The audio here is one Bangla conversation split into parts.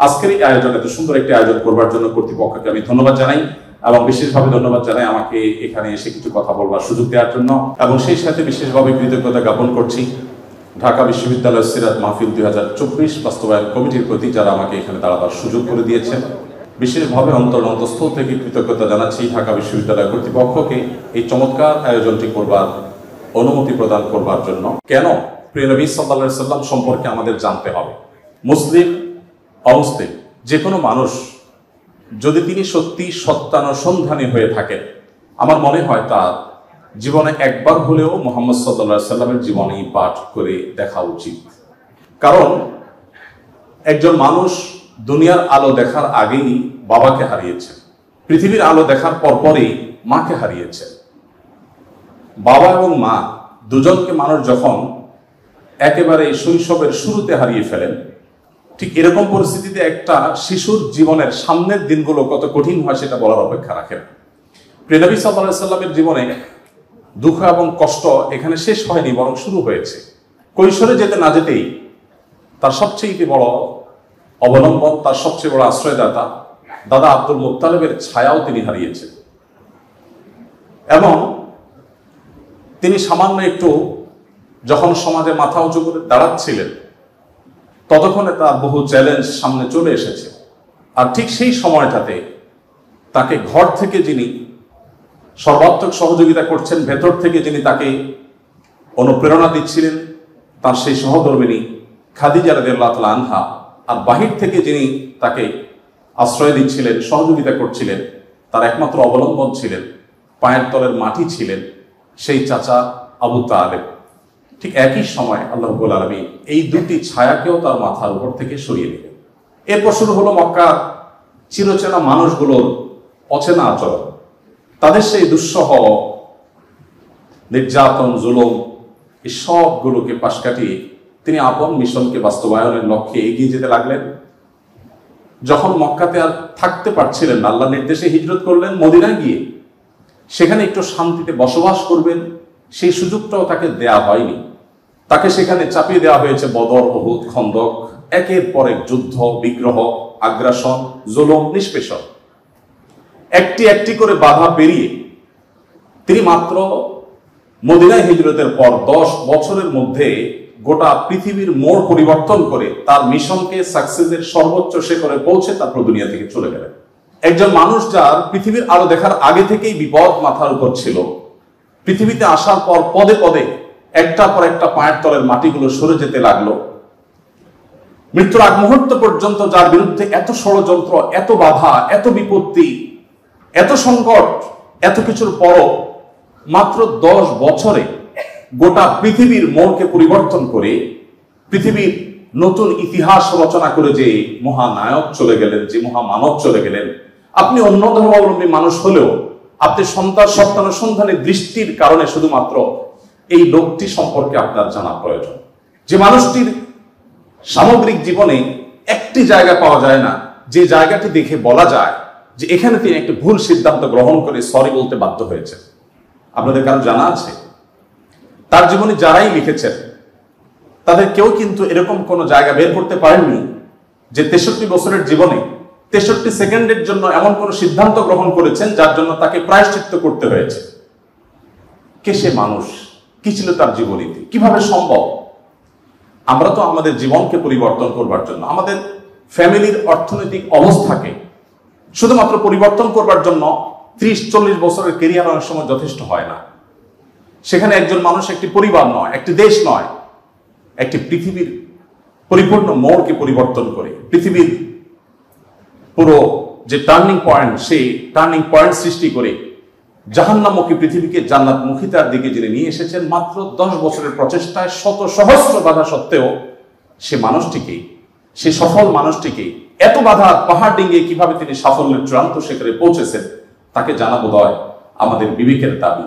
আজকের এই আয়োজন, এত সুন্দর একটি আয়োজন করবার জন্য কর্তৃপক্ষকে আমি ধন্যবাদ জানাই এবং বিশেষভাবে ধন্যবাদ জানাই আমাকে এখানে এসে কিছু কথা বলবার সুযোগ দেওয়ার জন্য। এবং সেই সাথে বিশেষভাবে কৃতজ্ঞতা জ্ঞাপন করছি ঢাকা বিশ্ববিদ্যালয় সিরাত মাহফিল 2024 বাস্তবায়ন কমিটির প্রতি, যারা আমাকে এখানে দাঁড়াবার সুযোগ করে দিয়েছেন। বিশেষভাবে অন্তঃস্থল থেকে কৃতজ্ঞতা জানাচ্ছি ঢাকা বিশ্ববিদ্যালয় কর্তৃপক্ষকে এই চমৎকার আয়োজনটি করবার অনুমতি প্রদান করবার জন্য। কেন প্রিয় নবী সাল্লাল্লাহু আলাইহি সাল্লাম সম্পর্কে আমাদের জানতে হবে। মুসলিম অমুসলিম যে কোনো মানুষ যদি তিনি সত্যি সত্যানুসন্ধানী হয়ে থাকেন, আমার মনে হয় তার জীবনে একবার হলেও মুহাম্মদ সাল্লাল্লাহু আলাইহি সাল্লামের জীবনী পাঠ করে দেখা উচিত। কারণ একজন মানুষ দুনিয়ার আলো দেখার আগেই বাবাকে হারিয়েছে, পৃথিবীর আলো দেখার পরপরই মাকে হারিয়েছে। বাবা এবং মা দুজনকে মানুষ যখন একেবারে শৈশবের শুরুতে হারিয়ে ফেলেন, ঠিক এরকম পরিস্থিতিতে একটা শিশুর জীবনের সামনের দিনগুলো কত কঠিন হয় সেটা বলার অপেক্ষা রাখে না। প্রিয় নবী সাল্লাল্লাহু আলাইহি সাল্লামের জীবনে দুঃখ এবং কষ্ট এখানে শেষ হয়নি, বরং শুরু হয়েছে। কৈশোরে যেতে না যেতেই তার সবচেয়ে বড় অবলম্বন, তার সবচেয়ে বড় আশ্রয়দাতা দাদা আব্দুল মুত্তালিবের ছায়াও তিনি হারিয়েছেন। এবং তিনি সামান্য একটু যখন সমাজে মাথা উঁচু করে দাঁড়াচ্ছিলেন, ততক্ষণে তার বহু চ্যালেঞ্জ সামনে চলে এসেছে। আর ঠিক সেই সময়টাতে তাকে ঘর থেকে যিনি সর্বাত্মক সহযোগিতা করছেন, ভেতর থেকে যিনি তাকে অনুপ্রেরণা দিচ্ছিলেন, তার সেই সহধর্মিণী খাদিজা রাদিয়াল্লাহু তাআলা আনহা, আর বাহির থেকে যিনি তাকে আশ্রয় দিচ্ছিলেন, সহযোগিতা করছিলেন, তার একমাত্র অবলম্বন ছিলেন, পায়ের তলের মাটি ছিলেন সেই চাচা আবু তালেব। ঠিক একই সময় আল্লাহ রাব্বুল আলামিন এই দুটি ছায়াকেও তার মাথার উপর থেকে সরিয়ে দিলেন। এরপর শুরু হলো মক্কার চিরচেনা মানুষগুলোর অচেনা আচরণ, তাদের সেই দুঃসহ নির্যাতন, জুলুম, এই সবগুলোকে পাশ কাটিয়ে তিনি আপন মিশনকে বাস্তবায়নের লক্ষ্যে এগিয়ে যেতে লাগলেন। যখন মক্কাতে আর থাকতে পারছিলেন না, আল্লাহর নির্দেশে হিজরত করলেন মদিনায় গিয়ে। সেখানে একটু শান্তিতে বসবাস করবেন সেই সুযোগটাও তাকে দেয়া হয়নি। তাকে সেখানে চাপিয়ে দেওয়া হয়েছে বদর, উহুদ, খন্দক, একের পর এক যুদ্ধ, বিগ্রহ, আগ্রাসন, জুলুম, নিষ্পেষণ। একটি একটি করে বাধা পেরিয়ে তিনি মাত্র মদিনায় হিজরতের পর 10 বছরের মধ্যে গোটা পৃথিবীর মোড় পরিবর্তন করে তার মিশনকে সাকসেসের সর্বোচ্চ শিখরে পৌঁছে তারপর দুনিয়া থেকে চলে গেলেন। একজন মানুষ যার পৃথিবীর আলো দেখার আগে থেকেই বিপদ মাথার উপর ছিল, পৃথিবীতে আসার পর পদে পদে একটা পর একটা পায়ের তলের মাটিগুলো সরে যেতে লাগলো। মৃত্যুর আগ মুহূর্ত পর্যন্ত যার বিরুদ্ধে এত ষড়যন্ত্র, এত বাধা, এত বিপত্তি, এত সংকট, এত কিছুর পরও মাত্র 10 বছরে গোটা পৃথিবীর মোড়কে পরিবর্তন করে পৃথিবীর নতুন ইতিহাস রচনা করে যে মহানায়ক চলে গেলেন, যে মহামানব চলে গেলেন, আপনি অন্য ধর্মাবলম্বী মানুষ হলেও আপনি সত্যানুসন্ধানী দৃষ্টির কারণে শুধুমাত্র এই লোকটি সম্পর্কে আপনার জানা প্রয়োজন। যে মানুষটির সামগ্রিক জীবনে একটি জায়গা পাওয়া যায় না যে জায়গাটি দেখে বলা যায় যে এখানে তিনি একটি ভুল সিদ্ধান্ত গ্রহণ করে সরি বলতে বাধ্য হয়েছে। আপনাদের কারো জানা আছে? তার জীবনে যারাই লিখেছেন তাদের কেউ কিন্তু এরকম কোনো জায়গা বের করতে পারেননি যে 63 বছরের জীবনে 63 সেকেন্ডের জন্য এমন কোন সিদ্ধান্ত গ্রহণ করেছেন যার জন্য তাকে প্রায়শ্চিত্ত করতে হয়েছে। কে সে মানুষ? কি ছিল তার জীবনীতি? কিভাবে সম্ভব? আমরা তো আমাদের জীবনকে পরিবর্তন করবার জন্য, আমাদের ফ্যামিলির অর্থনৈতিক অবস্থাকে শুধুমাত্র পরিবর্তন করবার জন্য 30-40 বছরের কেরিয়ার অনেক সময় যথেষ্ট হয় না। সেখানে একজন মানুষ একটি পরিবার নয়, একটি দেশ নয়, একটি পৃথিবীর পরিপূর্ণ মোড়কে পরিবর্তন করে পৃথিবীর পুরো যে টার্নিং পয়েন্ট, সেই টার্নিং পয়েন্ট সৃষ্টি করে জাহান্নামমুখী পৃথিবীকে জান্নাতমুখিতার দিকে যিনি নিয়ে এসেছেন মাত্র 10 বছরের প্রচেষ্টায়, শত সহস্র বাধা সত্ত্বেও সে মানুষটিকে, সে সফল মানুষটিকে এত বাধা পাহাড় ডিঙ্গিয়ে কিভাবে তিনি সাফল্যের চূড়ান্ত শিখরে পৌঁছেছেন তাকে জানা বোধ হয় আমাদের বিবেকের দাবি।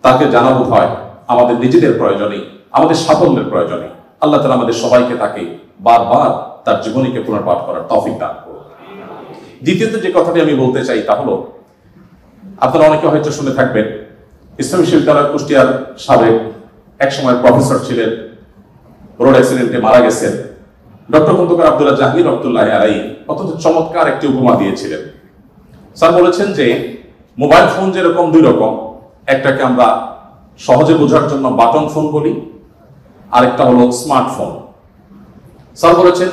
তাকে জানা বোধ হয় আমাদের নিজেদের প্রয়োজনে, আমাদের সাফল্যের প্রয়োজনে। আল্লাহ তাআলা আমাদের সবাইকে তাকে বারবার তার জীবনীকে পুনর্পাঠ করার তৌফিক দান করুন। দ্বিতীয়ত যে কথাটি আমি বলতে চাই তা হলো, আপনারা অনেকে হয়তো শুনে থাকবেন, ইসলামী বিশ্ববিদ্যালয় কুষ্টিয়ার সাবেক এক সময় প্রফেসর ছিলেন, রোড অ্যাক্সিডেন্টে মারা গেছেন। ডক্টর খন্দকার আব্দুল্লাহ জাহাঙ্গীর রহমতুল্লাহি আলাইহি অত্যন্ত চমৎকার একটি উপমা দিয়েছিলেন। স্যার বলেছেন যে মোবাইল ফোন যেরকম দুই রকম, একটাকে আমরা সহজে বোঝার জন্য বাটন ফোন বলি, আরেকটা হলো স্মার্টফোন। স্যার বলেছেন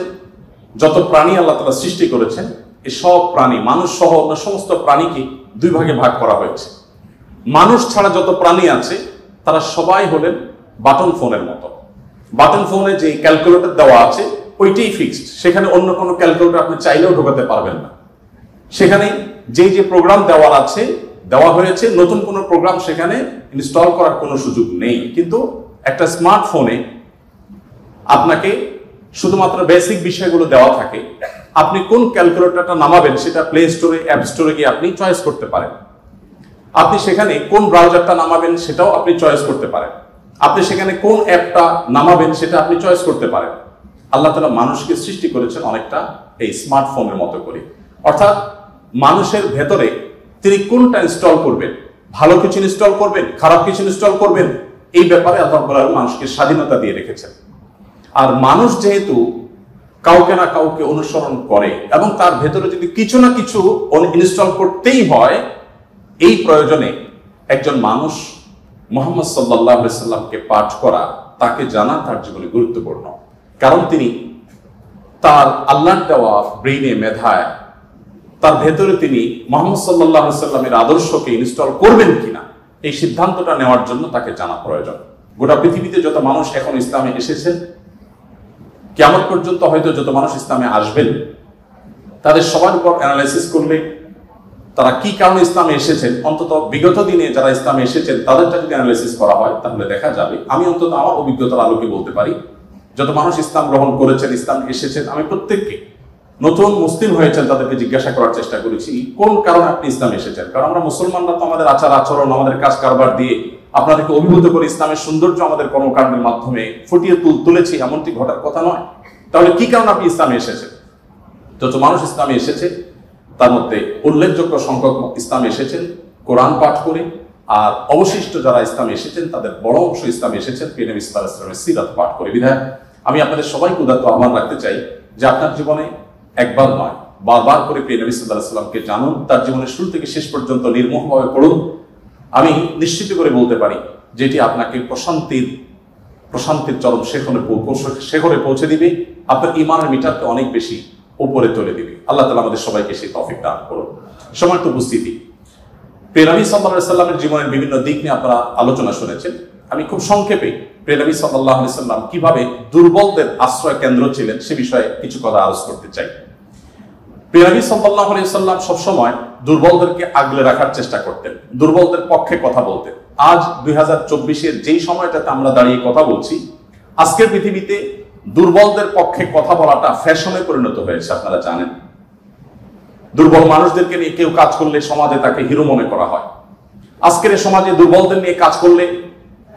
যত প্রাণী আল্লাহ তাআলা সৃষ্টি করেছেন, এই সব প্রাণী, মানুষ সহ অন্য সমস্ত প্রাণীকে দুই ভাগে ভাগ করা হয়েছে। মানুষ ছাড়া যত প্রাণী আছে তারা সবাই হলেন বাটন ফোনের মতো। বাটন ফোনে যে ক্যালকুলেটর দেওয়া আছে ওইটাই ফিক্সড, সেখানে অন্য কোনো ক্যালকুলেটর আপনি চাইলেও ঢোকাতে পারবেন না। সেখানে যে যে প্রোগ্রাম দেওয়া হয়েছে, নতুন কোনো প্রোগ্রাম সেখানে ইনস্টল করার কোনো সুযোগ নেই। কিন্তু একটা স্মার্টফোনে আপনাকে শুধুমাত্র বেসিক বিষয়গুলো দেওয়া থাকে। আপনি কোন ক্যালকুলেটরটা নামাবেন সেটা প্লে স্টোরে, অ্যাপ স্টোরে গিয়ে আপনি চয়েস করতে পারেন। আপনি সেখানে কোন ব্রাউজারটা নামাবেন সেটাও আপনি চয়েস করতে পারেন। আপনি সেখানে কোন অ্যাপটা নামাবেন সেটা আপনি চয়েস করতে পারেন। আল্লাহ তাআলা মানুষকে সৃষ্টি করেছেন অনেকটা এই স্মার্টফোনের মতো করে। অর্থাৎ মানুষের ভেতরে তিনি কোনটা ইনস্টল করবেন, ভালো কিছু ইনস্টল করবেন, খারাপ কিছু ইনস্টল করবেন, এই ব্যাপারে আল্লাহ তাআলা মানুষকে স্বাধীনতা দিয়ে রেখেছেন। আর মানুষ যেহেতু কাউকে না কাউকে অনুসরণ করে এবং তার ভেতরে যদি কিছু না কিছু ইনস্টল করতেই হয়, এই প্রয়োজনে একজন মানুষ মুহাম্মদ সাল্লাল্লাহু আলাইহি সাল্লামকে পাঠ করা, তাকে জানা তার জীবনে গুরুত্বপূর্ণ। কারণ তিনি তার আল্লাহর দেওয়া ব্রেইনে, মেধায়, তার ভেতরে তিনি মুহাম্মদ সাল্লাল্লাহু আলাইহি সাল্লামের আদর্শকে ইনস্টল করবেন কিনা এই সিদ্ধান্তটা নেওয়ার জন্য তাকে জানা প্রয়োজন। গোটা পৃথিবীতে যত মানুষ এখন ইসলামে এসেছেন, কিয়ামত পর্যন্ত হয়তো যত মানুষ ইসলামে আসবেন, তাদের সবার উপর অ্যানালাইসিস করলে তারা কি কারণে ইসলামে এসেছেন, অন্তত বিগত দিনে যারা ইসলামে এসেছেন তাদেরটা যদি অ্যানালাইসিস করা হয় তাহলে দেখা যাবে, আমি অন্তত আমার অভিজ্ঞতার আলোকে বলতে পারি, যত মানুষ ইসলাম গ্রহণ করেছেন, ইসলাম এসেছেন, আমি প্রত্যেককে নতুন মুসলিম হয়েছেন তাদেরকে জিজ্ঞাসা করার চেষ্টা করেছি কোন কারণে আপনি ইসলামে এসেছেন। কারণ আমরা মুসলমানরা তো আমাদের আচার আচরণ, আমাদের কাজ কারবার দিয়ে আপনাদেরকে অভিভূত করে ইসলামের সৌন্দর্য আমাদের কর্মকাণ্ডের মাধ্যমে ফুটিয়ে তুলেছি, এমনটি ঘটার কথা নয়। তাহলে কি কারণে আপনি ইসলামে এসেছেন? যত মানুষ ইসলামে এসেছে তার মধ্যে উল্লেখযোগ্য সংখ্যক ইসলামে এসেছেন কোরআন পাঠ করে, আর অবশিষ্ট যারা ইসলামে এসেছেন তাদের বড় অংশ ইসলামে এসেছেন প্রিয় নবী সাল্লাল্লাহু আলাইহি ওয়াসাল্লামের সিরাত পাঠ করে। বিধায় আমি আপনাদের সবাইকে উদাত্ত আহ্বান রাখতে চাই যে আপনার জীবনে একবার নয়, বারবার করে প্রিয় নবী সাল্লাল্লাহু আলাইহি ওয়াসাল্লামকে জানুন, তার জীবনের শুরু থেকে শেষ পর্যন্ত নির্মোহভাবে পড়ুন। আমি নিশ্চিত করে বলতে পারি যেটি আপনাকে প্রশান্তির চরম শেখরে পৌঁছে দিবে, আপনার ঈমানের মিটারকে অনেক বেশি উপরে তুলে দিবে। আল্লাহ তাআলা আমাদের সবাইকে সেই তৌফিক দান করুন। সম্মানিত উপস্থিতি, প্রিয় নবী সাল্লাল্লাহু আলাইহি সাল্লামের জীবনের বিভিন্ন দিক নিয়ে আপনারা আলোচনা শুনেছেন। আমি খুব সংক্ষেপে প্রিয় নবী সাল্লাল্লাহু আলাইহি সাল্লাম কিভাবে দুর্বলদের আশ্রয় কেন্দ্র ছিলেন সে বিষয়ে কিছু কথা আলোচনা করতে চাই। প্রিয় নবী সাল্লাল্লাহু আলাইহি সাল্লাম সবসময় দুর্বলদেরকে আগলে রাখার চেষ্টা করতেন, দুর্বলদের পক্ষে কথা বলতেন। আজ 2024-এর যেই সময়টাতে আমরা দাঁড়িয়ে কথা বলছি, আজকের পৃথিবীতে দুর্বলদের পক্ষে কথা বলাটা ফ্যাশনে পরিণত হয়েছে। আপনারা জানেন, দুর্বল মানুষদেরকে নিয়ে কেউ কাজ করলে সমাজে তাকে হিরো মনে করা হয়। আজকের এই সমাজে দুর্বলদের নিয়ে কাজ করলে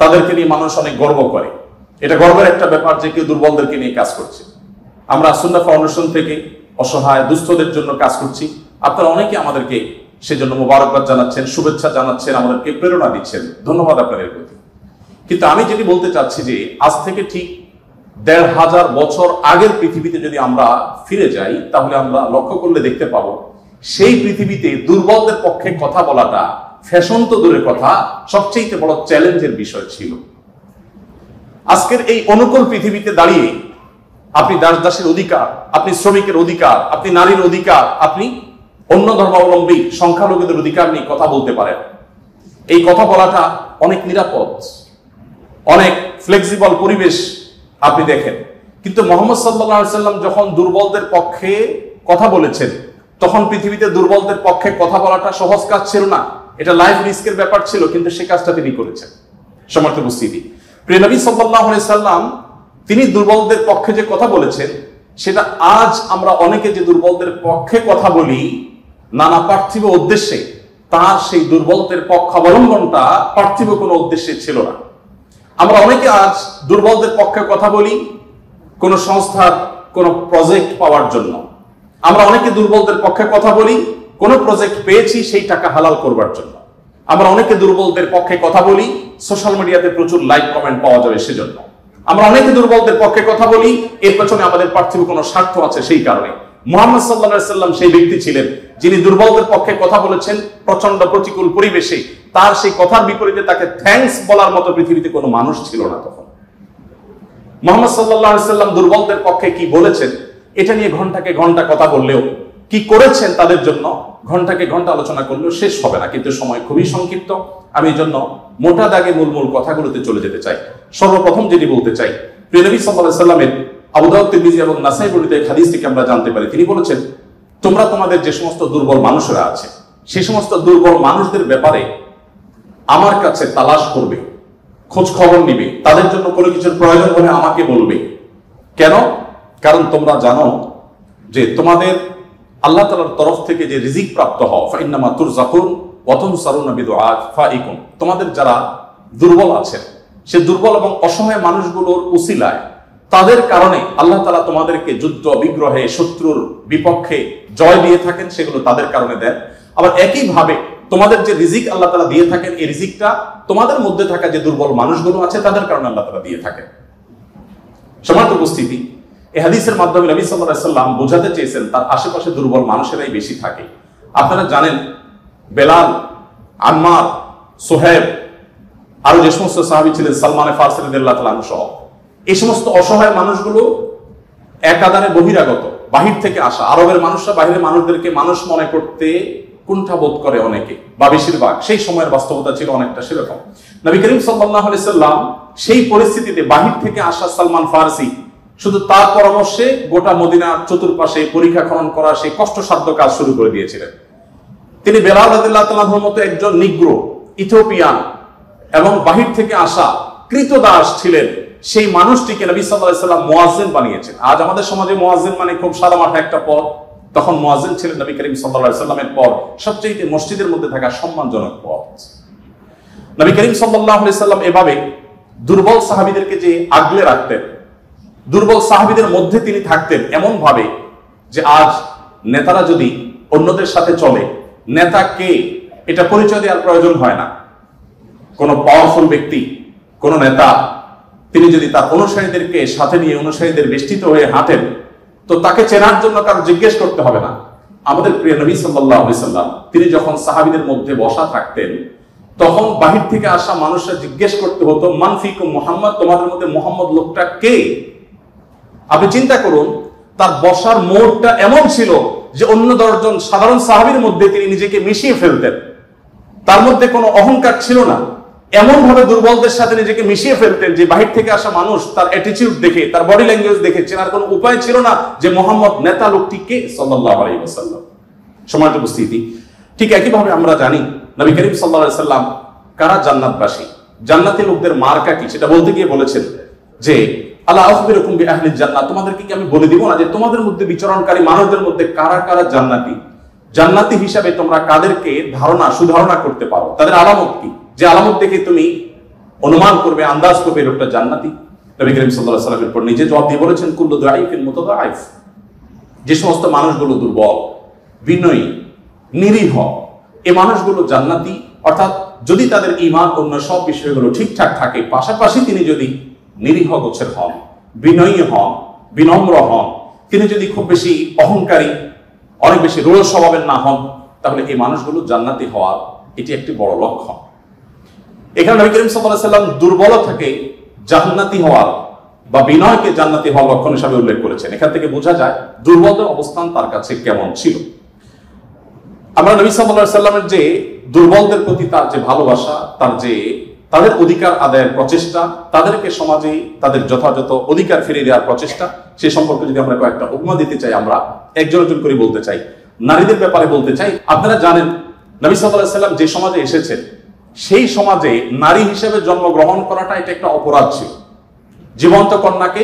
তাদেরকে নিয়ে মানুষ অনেক গর্ব করে। এটা গর্বের একটা ব্যাপার যে কেউ দুর্বলদেরকে নিয়ে কাজ করছে। আমরা সুন্নাহ ফাউন্ডেশন থেকে অসহায় দুস্থদের জন্য কাজ করছি। আপনারা অনেকে আমাদেরকে সেজন্য মোবারকবাদ জানাচ্ছেন, শুভেচ্ছা জানাচ্ছেন, আমাদেরকে প্রেরণা দিচ্ছেন, ধন্যবাদ আপনাদের প্রতি। কিন্তু আমি যেটি বলতে চাচ্ছি যে আজ থেকে ঠিক ১৫০০ বছর আগের পৃথিবীতে যদি আমরা ফিরে যাই তাহলে আমরা লক্ষ্য করলে দেখতে পাবো সেই পৃথিবীতে দুর্বলদের পক্ষে কথা বলাটা ফ্যাশন তো দূরের কথা, সবচেয়ে বড় চ্যালেঞ্জের বিষয় ছিল। আজকের এই অনুকূল পৃথিবীতে দাঁড়িয়ে আপনি দাস-দাসীর অধিকার, আপনি শ্রমিকের অধিকার, আপনি নারীর অধিকার, আপনি অন্য ধর্মাবলম্বী সংখ্যালঘুদের অধিকার নিয়ে কথা বলতে পারেন। এই কথা বলাটা অনেক নিরাপদ, অনেক ফ্লেক্সিবল পরিবেশ আপনি দেখেন। কিন্তু মুহাম্মদ সাল্লাল্লাহু আলাইহি সাল্লাম যখন দুর্বলদের পক্ষে কথা বলেছেন তখন পৃথিবীতে দুর্বলদের পক্ষে কথা বলাটা সহজ কাজ ছিল না, এটা লাইফ রিস্কের ব্যাপার ছিল, কিন্তু সেই কাজটা তিনি করেছেন। সম্মানিত উপস্থিতি, প্রিয় নবী সাল্লাল্লাহু আলাইহি সাল্লাম তিনি দুর্বলদের পক্ষে যে কথা বলেছেন সেটা আজ আমরা অনেকে যে দুর্বলদের পক্ষে কথা বলি নানা পার্থিব উদ্দেশ্যে, তার সেই দুর্বলদের পক্ষাবলম্বনটা পার্থিব কোনো উদ্দেশ্যে ছিল না। আমরা অনেকে আজ দুর্বলদের পক্ষে কথা বলি কোন সংস্থার কোন প্রজেক্ট পাওয়ার জন্য। আমরা অনেকে দুর্বলদের পক্ষে কথা বলি কোন প্রজেক্ট পেয়েছি সেই টাকা হালাল করবার জন্য। আমরা অনেকে দুর্বলদের পক্ষে কথা বলি সোশ্যাল মিডিয়াতে প্রচুর লাইক কমেন্ট পাওয়া যাবে সেজন্য। আমরা অনেকে দুর্বলদের পক্ষে কথা বলি, এর পেছনে আমাদের পার্থিব কোনো স্বার্থ আছে সেই কারণে। মুহাম্মদ সাল্লাল্লাহু আলাইহি সাল্লাম সেই ব্যক্তি ছিলেন যিনি দুর্বলদের পক্ষে কথা বলেছেন প্রচন্ড প্রতিকূল পরিবেশে। তার সেই কথার বিপরীতে তাকে থ্যাঙ্কস বলার মতো পৃথিবীতে কোনো মানুষ ছিল না তখন। মুহাম্মদ সাল্লাল্লাহু আলাইহি সাল্লাম দুর্বলদের পক্ষে কি বলেছেন এটা নিয়ে ঘন্টাকে ঘন্টা কথা বললেও, কি করেছেন তাদের জন্য ঘন্টাকে ঘন্টা আলোচনা করলেও শেষ হবে না। কিন্তু সময় খুবই সংক্ষিপ্ত, আমি এই জন্য মোটা দাগে মূল কথাগুলোতে চলে যেতে চাই। সর্বপ্রথম যেটি বলতে চাই, প্রিয় নবী সাল্লাল্লাহু আলাইহি সাল্লামের আবু দাউদ, তিরমিজি এবং নাসাই বর্ণিত এক হাদিস থেকে আমরা জানতে পারি, তিনি বলেছেন, তোমরা তোমাদের যে সমস্ত দুর্বল মানুষরা আছে সেই সমস্ত দুর্বল মানুষদের ব্যাপারে আমার কাছে তালাশ করবে, খোঁজ খবর নিবে, তাদের জন্য কোনো কিছুর প্রয়োজন হলে আমাকে বলবে। কেন? কারণ তোমরা জানো যে তোমাদের আল্লাহ তাআলার তরফ থেকে যে রিজিক প্রাপ্ত হও, ফাইন্নামা তুরজাকুন ওয়া তুনসারুনা বিদুআফাইকুম, তোমাদের যারা দুর্বল আছে সে দুর্বল এবং অসহায় মানুষগুলোর উসিলায়, তাদের কারণে আল্লাহ তাআলা তোমাদেরকে যুদ্ধ বিগ্রহে শত্রুর বিপক্ষে জয় দিয়ে থাকেন, সেগুলো তাদের কারণে দেন। আবার একইভাবে তোমাদের যে রিজিক আল্লাহ তাআলা দিয়ে থাকেন, এই রিজিকটা তোমাদের মধ্যে থাকা যে দুর্বল মানুষগুলো আছে তাদের কারণে আল্লাহ তাআলা দিয়ে থাকেন। সম্মানিত উপস্থিতি, এই হাদিসের মাধ্যমে নবী সাল্লাল্লাহু আলাইহি সাল্লাম বোঝাতে চেয়েছেন তার আশেপাশে দুর্বল মানুষেরাই বেশি থাকে। আপনারা জানেন বেলাল, আম্মার, সোহেব, আরো যে সমস্ত সাহাবী ছিলেন, সালমান ফারসি রাদিয়াল্লাহু তাআলা আনহু সহ, এই সমস্ত অসহায় মানুষগুলো একাধারে বহিরাগত, বাহির থেকে আসা। আরবের মানুষরা বাহিরের মানুষদেরকে মানুষ মনে করতে কুণ্ঠাবোধ করে অনেকে, বা বেশিরভাগ। সেই সময়ের বাস্তবতা ছিল অনেকটা সেরকম। নবী করিম সাল্লাল্লাহু আলাইহি সাল্লাম সেই পরিস্থিতিতে বাহির থেকে আসা সালমান ফারসি শুধু তার পরামর্শে গোটা মদিনার চতুর্পাশে পরীক্ষা খনন করা সেই কষ্টসাধ্য কাজ শুরু করে দিয়েছিলেন। তিনি বেলাল রাদিয়াল্লাহু তাআলার মতো একজন নিগ্রো, ইথিওপিয়ান এবং বাহির থেকে আসা কৃতদাস ছিলেন, সেই মানুষটিকে নবী সাল্লাল্লাহু আলাইহি সাল্লাম মুয়াজ্জিন বানিয়েছেন। আজ আমাদের সমাজে মুয়াজ্জিন মানে খুব সাদামাটা একটা পদ, তখন মুয়াজ্জিন ছিলেন নবী করিম সাল্লাল্লাহু আলাইহি সাল্লামের পর সবচেয়ে মসজিদের মধ্যে থাকা সম্মানজনক পদ। নবী করিম সাল্লাল্লাহু আলাইহি সাল্লাম এভাবে দুর্বল সাহাবীদেরকে যে আগলে রাখতেন, দুর্বল সাহাবীদের মধ্যে তিনি থাকতেন এমন ভাবে যে আজ নেতারা যদি অন্যদের সাথে চলে, নেতা কে এটা পরিচয় দেওয়ার প্রয়োজন হয় না। কোন পাওয়ারফুল ব্যক্তি, কোন নেতা, তিনি যদি তার অনুসারীদেরকে সাথে নিয়ে অনুসারীদের বেষ্টিত হয়ে হাঁটেন, তো তাকে চেনার জন্য কারো জিজ্ঞেস করতে হবে না। আমাদের প্রিয় নবী সাল্লাল্লাহু আলাইহি সাল্লাম তিনি যখন সাহাবীদের মধ্যে বসা থাকতেন, তখন বাহির থেকে আসা মানুষরা জিজ্ঞেস করতে হতো, মান ফিকুম মুহাম্মদ, তোমাদের মধ্যে মুহাম্মদ লোকটা কে? আপনি চিন্তা করুন, তার বসার মোড়টা এমন ছিল যে অন্য 10 জন সাধারণ সাহাবীর মধ্যে তিনি নিজেকে মিশিয়ে ফেলতেন। তার মধ্যে কোনো অহংকার ছিল না, এমন ভাবে দুর্বলদের সাথে নিজেকে মিশিয়ে ফেলতেন যে বাহির থেকে আসা মানুষ তার অ্যাটিটিউড দেখে, তার বডি ল্যাঙ্গুয়েজ দেখে চেনার কোনো উপায় ছিল না যে মুহাম্মদ নেতা লোকটি কে, সাল্লাল্লাহু আলাইহি ওয়াসাল্লাম। সম্মানিত উপস্থিতি, ঠিক একইভাবে আমরা জানি নবী করিম সাল্লাল্লাহু আলাইহি ওয়াসাল্লাম কারা জান্নাতবাসী, জান্নাতি লোকদের মার্কা কি সেটা বলতে গিয়ে বলেছেন যে আলা আখবিরুকুম বিআহলিল জান্নাহ, তোমাদেরকে কি আমি বলে দিব না যে তোমাদের মধ্যে বিচরণকারী মানুষদের মধ্যে কারা কারা জান্নাতি, জান্নাতি হিসাবে তোমরা কাদেরকে সুধারণা করতে পারো, তাদের আলামত কি, যে আলামত দেখে তুমি অনুমান করবে, আন্দাজ করবে লোকটা জান্নাতি। নবী করিম সাল্লাল্লাহু আলাইহি ওয়াসাল্লামের পর নিজে জবাব দিয়ে বলেছেন, কুল্লু দাঈফিন মুতাদাঈফ, যে সমস্ত মানুষগুলো দুর্বল, বিনয়ী, নিরীহ, এই মানুষগুলো জান্নাতি। অর্থাৎ যদি তাদের ঈমান অন্য সব বিষয়গুলো ঠিকঠাক থাকে, পাশাপাশি তিনি যদি নিরীহ গোছের হন, বিনয়ী হন, বিনম্র হন, তিনি যদি খুব বেশি অহংকারী, অনেক বেশি রূঢ় স্বভাবের না হন, তাহলে এই মানুষগুলো জান্নাতি হওয়ার এটি একটি বড় লক্ষণ। এখানে নবী করিম সাল্লাল্লাহু আলাইহি ওয়াসাল্লাম দুর্বলতাকে জান্নাতি হওয়ার বা বিনয়কে জান্নাতি হওয়ার লক্ষণ হিসেবে উল্লেখ করেছেন। এখান থেকে বোঝা যায় দুর্বলদের অবস্থান তার কাছে কেমন ছিল। আমরা নবী সাল্লাল্লাহু আলাইহি ওয়াসাল্লামের যে দুর্বলদের প্রতি তার যে ভালোবাসা, তাদের অধিকার আদায়ের প্রচেষ্টা, তাদেরকে সমাজে তাদের যথাযথ অধিকার ফিরিয়ে দেওয়ার প্রচেষ্টা, সে সম্পর্কে যদি আমরা কয়েকটা উপমা দিতে চাই, আমরা একজন করে বলতে চাই। নারীদের ব্যাপারে বলতে চাই, আপনারা জানেন নবী সাল্লাল্লাহু আলাইহি ওয়াসাল্লাম যে সমাজে এসেছেন সেই সমাজে নারী হিসেবে জন্মগ্রহণ করাটা এটা একটা অপরাধ ছিল। জীবন্ত কন্যাকে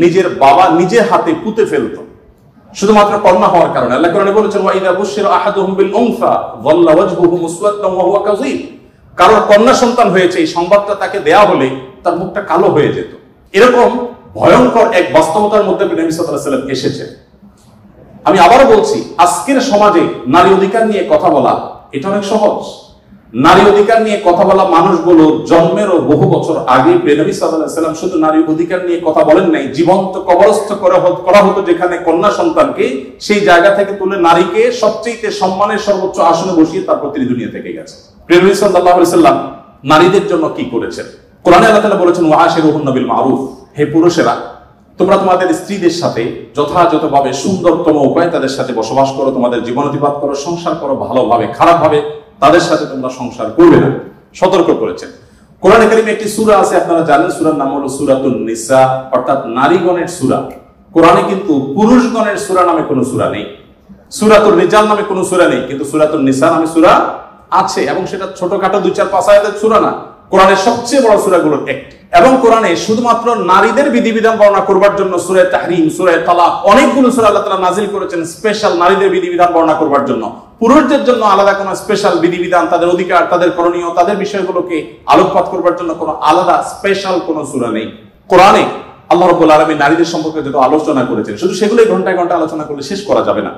নিজের বাবা নিজের হাতে পুঁতে ফেলত শুধুমাত্র কন্যা হওয়ার কারণে। আল্লাহ কোরআনে বলেছেন, ওয়া ইযা বুশিরা আহাদুহুম বিল উনসা যাল্লা ওয়াজহুহু মুসওয়াদ্দান ওয়া হুয়া কাযীব, কারোর কন্যা সন্তান হয়েছে এই সংবাদটা তাকে দেয়া হলে তার মুখটা কালো হয়ে যেত। এরকম ভয়ঙ্কর এক বাস্তবতার মধ্যে নবী সাল্লাল্লাহু আলাইহি ওয়াসাল্লাম এসেছে। আমি আবারও বলছি, আজকের সমাজে নারী অধিকার নিয়ে কথা বলা এটা অনেক সহজ। নারী অধিকার নিয়ে কথা বলা মানুষগুলো জন্মেরও বহু বছর আগে নবী সাল্লাল্লাহু আলাইহি ওয়াসাল্লাম শুধু নারী অধিকার নিয়ে কথা বলেন নাই, জীবন্ত কবরস্থ করা হতো যেখানে কন্যা সন্তানকে, সেই জায়গা থেকে তুলে নারীকে সবচেয়ে সম্মানের সর্বোচ্চ আসনে বসিয়ে তারপর তিনি দুনিয়া থেকে গেছেন। নবী সাল্লাল্লাহু আলাইহি ওয়াসাল্লাম নারীদের জন্য কি করেছেন? কোরআনে আল্লাহ তাআলা বলেছেন ওয়াশিরুহুন্না বিল মারুফ, হে পুরুষেরা তোমরা তোমাদের স্ত্রীদের সাথে যথাযথভাবে সুন্দরতম উপায়ে তাদের সাথে বসবাস করো, তোমাদের জীবন অতিবাহিত করো, সংসার করো ভালোভাবে, খারাপভাবে তাদের সাথে তোমরা সংসার করবে না, সতর্ক করেছেন। কোরআনে কারিমে একটি সূরা আছে, আপনারা জানেন, সূরার নাম হলো সূরাতুন নিসা, অর্থাৎ নারীগণের সূরা। কোরআনে কিন্তু পুরুষগণের সূরা নামে কোনো সূরা নেই, সূরাতুর রিজাল নামে কোনো সূরা নেই, কিন্তু সূরাতুন নিসা নামে সূরা আছে, এবং সেটা ছোটখাটো 2-4-5 আয়াতের সূরা না, কোরআনের সবচেয়ে বড় সূরাগুলোর একটি। এবং কোরআনে শুধুমাত্র নারীদের বিধিবিধান বর্ণনা করবার জন্য সূরা তাহরিম, সূরা তালাক, অনেকগুলো সূরা আল্লাহ তাআলা নাযিল করেছেন স্পেশাল নারীদের বিধিবিধান বর্ণনা করবার জন্য। পুরুষদের জন্য আলাদা কোনো স্পেশাল বিধিবিধান, তাদের অধিকার, তাদের করণীয়, তাদের বিষয়গুলোকে আলোকপাত করবার জন্য কোনো আলাদা স্পেশাল কোনো সূরা নেই। কোরআনে আল্লাহ রাব্বুল আলামিন নারীদের সম্পর্কে যত আলোচনা করেছেন, শুধু সেগুলোই ঘন্টায় ঘন্টা আলোচনা করলে শেষ করা যাবে না।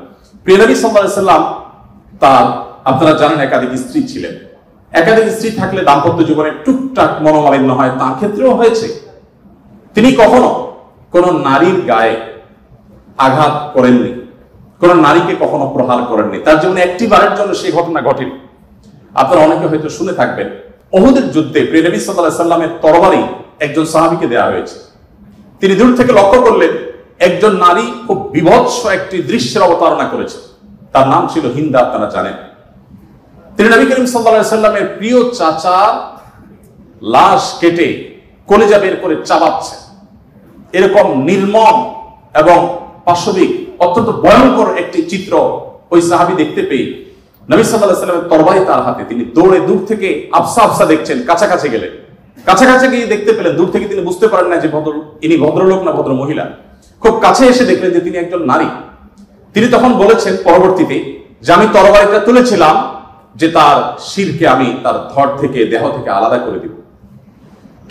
প্রিয় নবী সাল্লাল্লাহু আলাইহি ওয়াসাল্লাম তার, আপনারা জানেন, একাধিক স্ত্রী ছিলেন। একাধিক স্ত্রী থাকলে দাম্পত্য জীবনে টুকটাক মনোমালিন্য হয়, তার ক্ষেত্রেও হয়েছে। তিনি কখনো কোন নারীর গায়ে আঘাত করেননি, কোন নারীকে কখনো প্রহার করেননি, তার জীবনে একটি বারের জন্য সেই ঘটনা ঘটেনি। আপনারা অনেকে হয়তো শুনে থাকবেন, উহুদের যুদ্ধে প্রিয় নবী সাল্লাল্লাহু আলাইহি ওয়াসাল্লামের তরবারি একজন সাহাবীকে দেওয়া হয়েছে। তিনি দূর থেকে লক্ষ্য করলেন একজন নারী খুব বিভৎস একটি দৃশ্যের অবতারণা করেছে, তার নাম ছিল হিন্দা, আপনারা জানেন। তিনি নবী করিম সাল্লাল্লাহু আলাইহি ওয়াসাল্লামের প্রিয় চাচার লাশ কেটে কলিজা বের করে চাবাচ্ছে, এরকম নির্মম এবং পাশবিক অত্যন্ত ভয়ঙ্কর একটি চিত্র ওই সাহাবী দেখতে পেয়ে নবী সাল্লাল্লাহু আলাইহি ওয়াসাল্লামের তরবারি তার হাতে, তিনি দৌড়ে দূর থেকে আফসা আফসা দেখছেন, কাছাকাছি গেলেন, কাছাকাছি গিয়ে দেখতে পেলেন, দূর থেকে তিনি বুঝতে পারেন না যে ইনি ভদ্রলোক না ভদ্র মহিলা। খুব কাছে এসে দেখলেন যে তিনি একজন নারী। তিনি তখন বলেছেন পরবর্তীতে যে আমি তরবারিটা তুলেছিলাম যে তার শিরকে আমি তার ধড় থেকে, দেহ থেকে আলাদা করে দিব,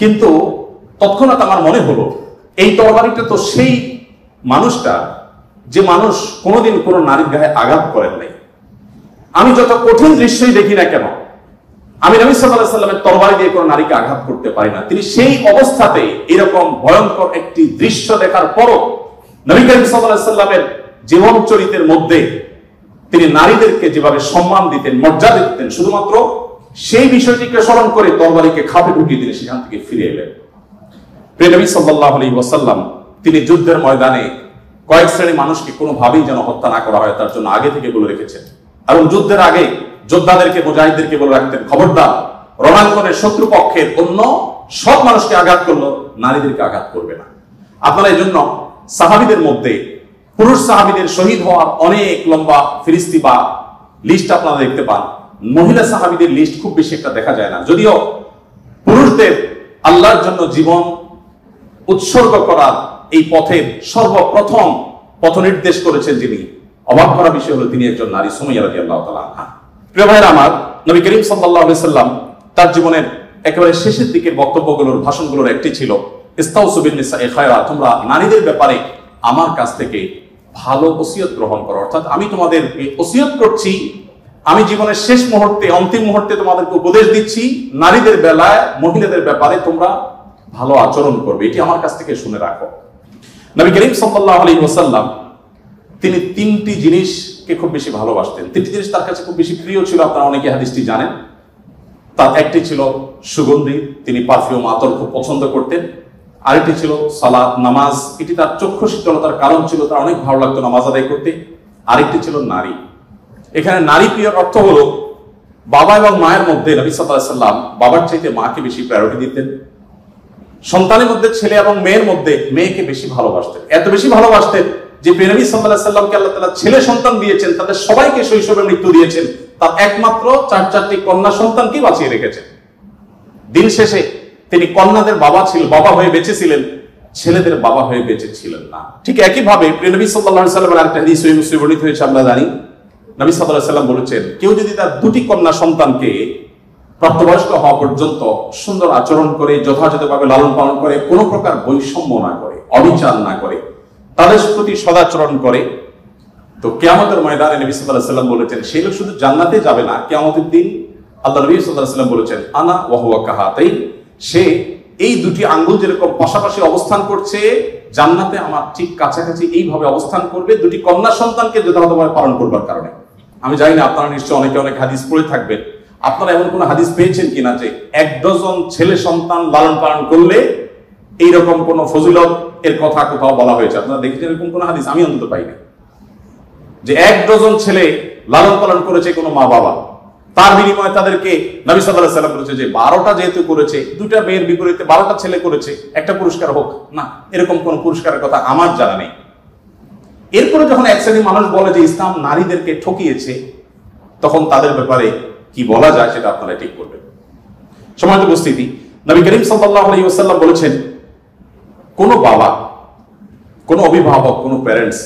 কিন্তু তৎক্ষণাৎ আমার মনে হলো এই তরবারিটা তো সেই মানুষটা যে মানুষ কোনোদিন কোনো নারীর গায়ে আঘাত করেন নাই। আমি যত কঠিন দৃশ্যই দেখি না কেন, আমি নবী সাল্লাল্লাহু আলাইহি ওয়াসাল্লামের তরবারি দিয়ে কোনো নারীকে আঘাত করতে পারি না। তিনি সেই অবস্থাতে এরকম ভয়ঙ্কর একটি দৃশ্য দেখার পরও নবী করিম সাল্লাল্লাহু আলাইহি ওয়াসাল্লামের জীবন চরিত্রের মধ্যে তিনি নারীদেরকে যেভাবে সম্মান দিতেন, মর্যাদা দিতেন, শুধুমাত্র সেই বিষয়টিকে স্মরণ করে তরবারিকে খাপে ঢুকিয়ে তিনি সেখান থেকে ফিরে এলেন। প্রিয় নবী সাল্লাল্লাহু আলাইহি ওয়াসাল্লাম তিনি যুদ্ধের ময়দানে কয়েক শ্রেণী মানুষকে কোনোভাবেই যেন হত্যা না করা হয় তার জন্য আগে থেকে বলে রেখেছেন, এবং যুদ্ধের আগে যোদ্ধাদেরকে, মুজাহিদদেরকে বলে রাখতেন, খবরদার রণাঙ্গনের শত্রুপক্ষের অন্য সব মানুষকে আঘাত করলো, নারীদেরকে আঘাত করবে না। আপনারা এই জন্য সাহাবীদের মধ্যে পুরুষ সাহাবীদের শহীদ হওয়ার অনেক লম্বা ফিরিস্তি বা লিস্ট আপনারা দেখতে পান, মহিলা সাহাবীদের লিস্ট খুব বেশি একটা দেখা যায় না। যদিও পুরুষদের আল্লাহর জন্য জীবন উৎসর্গ করার এই পথের সর্বপ্রথম পথ নির্দেশ করেছেন যিনি, অবাক করা বিষয় হলো তিনি একজন নারী, সুমাইয়া রাদিয়াল্লাহু তাআলা আনহা। প্রিয় ভাইরা আমার, নবী করিম সাল্লাল্লাহু আলাইহি সাল্লাম তার জীবনের একেবারে শেষের দিকের বক্তব্যগুলোর, ভাষণগুলোর একটি ছিল ইস্তাউসু বিন নিসাই খায়রা, তোমরা নারীদের ব্যাপারে আমার কাছ থেকে ভালো ওসিয়ত গ্রহণ করো, অর্থাৎ আমি তোমাদেরকে ওসিয়ত করছি, আমি জীবনের শেষ মুহূর্তে, অন্তিম মুহূর্তে তোমাদেরকে উপদেশ দিচ্ছি, নারীদের বেলায়, মহিলাদের ব্যাপারে তোমরা ভালো আচরণ করবে, এটি আমার কাছ থেকে শুনে রাখো। নবী করিম সাল্লাল্লাহু আলাইহি ওয়াসাল্লাম তিনি তিনটি জিনিসকে খুব বেশি ভালোবাসতেন, তিনটি জিনিস তার কাছে খুব বেশি প্রিয় ছিল, আপনারা অনেকে হাদিসটি জানেন। তার একটি ছিল সুগন্ধি, তিনি পারফিউম, আতর খুব পছন্দ করতেন। আরেকটি ছিল সালাত, নামাজ, এটি তার চক্ষু শীতলতার কারণ ছিল, তার অনেক ভালো লাগতো নামাজ আদায় করতে। আরেকটি ছিল নারী। এখানে নারী প্রিয়র অর্থ হলো বাবা এবং মায়ের মধ্যে নবী সাল্লাল্লাহু আলাইহি ওয়াসাল্লাম বাবার চাইতে মাকে বেশি প্রায়োরিটি দিতেন। সন্তানের মধ্যে ছেলে এবং মেয়ের মধ্যে মেয়েকে বেশি ভালোবাসতেন, এত বেশি ভালোবাসতেন যে নবী সাল্লাল্লাহু আলাইহি ওয়াসাল্লামকে আল্লাহ তাআলা ছেলে সন্তান দিয়েছেন, তাদের সবাইকে শৈশবে মৃত্যু দিয়েছেন, তার একমাত্র 4টি কন্যা সন্তানকে বাঁচিয়ে রেখেছেন। দিন শেষে তিনি কন্যাদের বাবা হয়ে বেঁচে ছিলেন, ছেলেদের বাবা হয়ে বেঁচে ছিলেন না। ঠিক একই ভাবে নবী সাল্লাল্লাহু আলাইহি ওয়াসাল্লামের আরেকটা হাদিস সহিহ মুসলিমে বর্ণিত হয়েছে, আমরা জানি নবী সাল্লাল্লাহু আলাইহি ওয়াসাল্লাম বলেছেন, কেউ যদি তার 2টি কন্যা সন্তানকে প্রাপ্তবয়স্ক হওয়া পর্যন্ত সুন্দর আচরণ করে, যথাযথভাবে লালন পালন করে, কোনো প্রকার বৈষম্য না করে, অবিচার না করে, তাদের প্রতি সদাচরণ করে, তো কিয়ামতের ময়দানে নবী সাল্লাল্লাহু আলাইহি ওয়াসাল্লাম বলেছেন সেই লোক শুধু জান্নাতে যাবে না, কিয়ামতের দিন আল্লাহ নবী সাল্লাল্লাহু আলাইহি ওয়াসাল্লাম বলেছেন, আনা ওয়া হুয়া কাহাতাইন, সে এই দুটি আঙ্গুল যেরকম পাশাপাশি অবস্থান করছে জান্নাতে আমার ঠিক কাছাকাছি এইভাবে অবস্থান করবে দুটি কন্যা সন্তানকে যথাযথভাবে পালন করবার কারণে। আমি জানি না আপনারা নিশ্চয়ই অনেকে অনেক হাদিস পড়ে থাকবেন, আপনারা এমন কোন হাদিস পেয়েছেন কিনা যে 1 ডজন ছেলে সন্তান লালন পালন করলে এইরকম কোন ফজিলত এর কথা কোথাও বলা হয়েছে? আপনারা দেখেছেন এরকম কোন হাদিস? আমি অন্তত পাই না যে 1 ডজন ছেলে লালন পালন করেছে কোনো মা বাবা, তার বিনিময়ে তাদেরকে নবী সাল্লাল্লাহু আলাইহি ওয়াসাল্লাম বলেছে যে 12টা যেহেতু করেছে, 2টা মেয়ের বিপরীতে 12টা ছেলে করেছে, একটা পুরস্কার হোক না, এরকম কোন পুরস্কারের কথা আমার জানা নেই। এরপরে যখন এক শ্রেণীর মানুষ বলে যে ইসলাম নারীদেরকে ঠকিয়েছে, তখন তাদের ব্যাপারে কি বলা যায় সেটা আপনারা ঠিক করবেন। সম্মানিত উপস্থিতি, নবী করিম সাল্লাল্লাহু আলাইহি ওয়াসাল্লাম বলেছেন, কোন বাবা, কোন অভিভাবক, কোন প্যারেন্টস,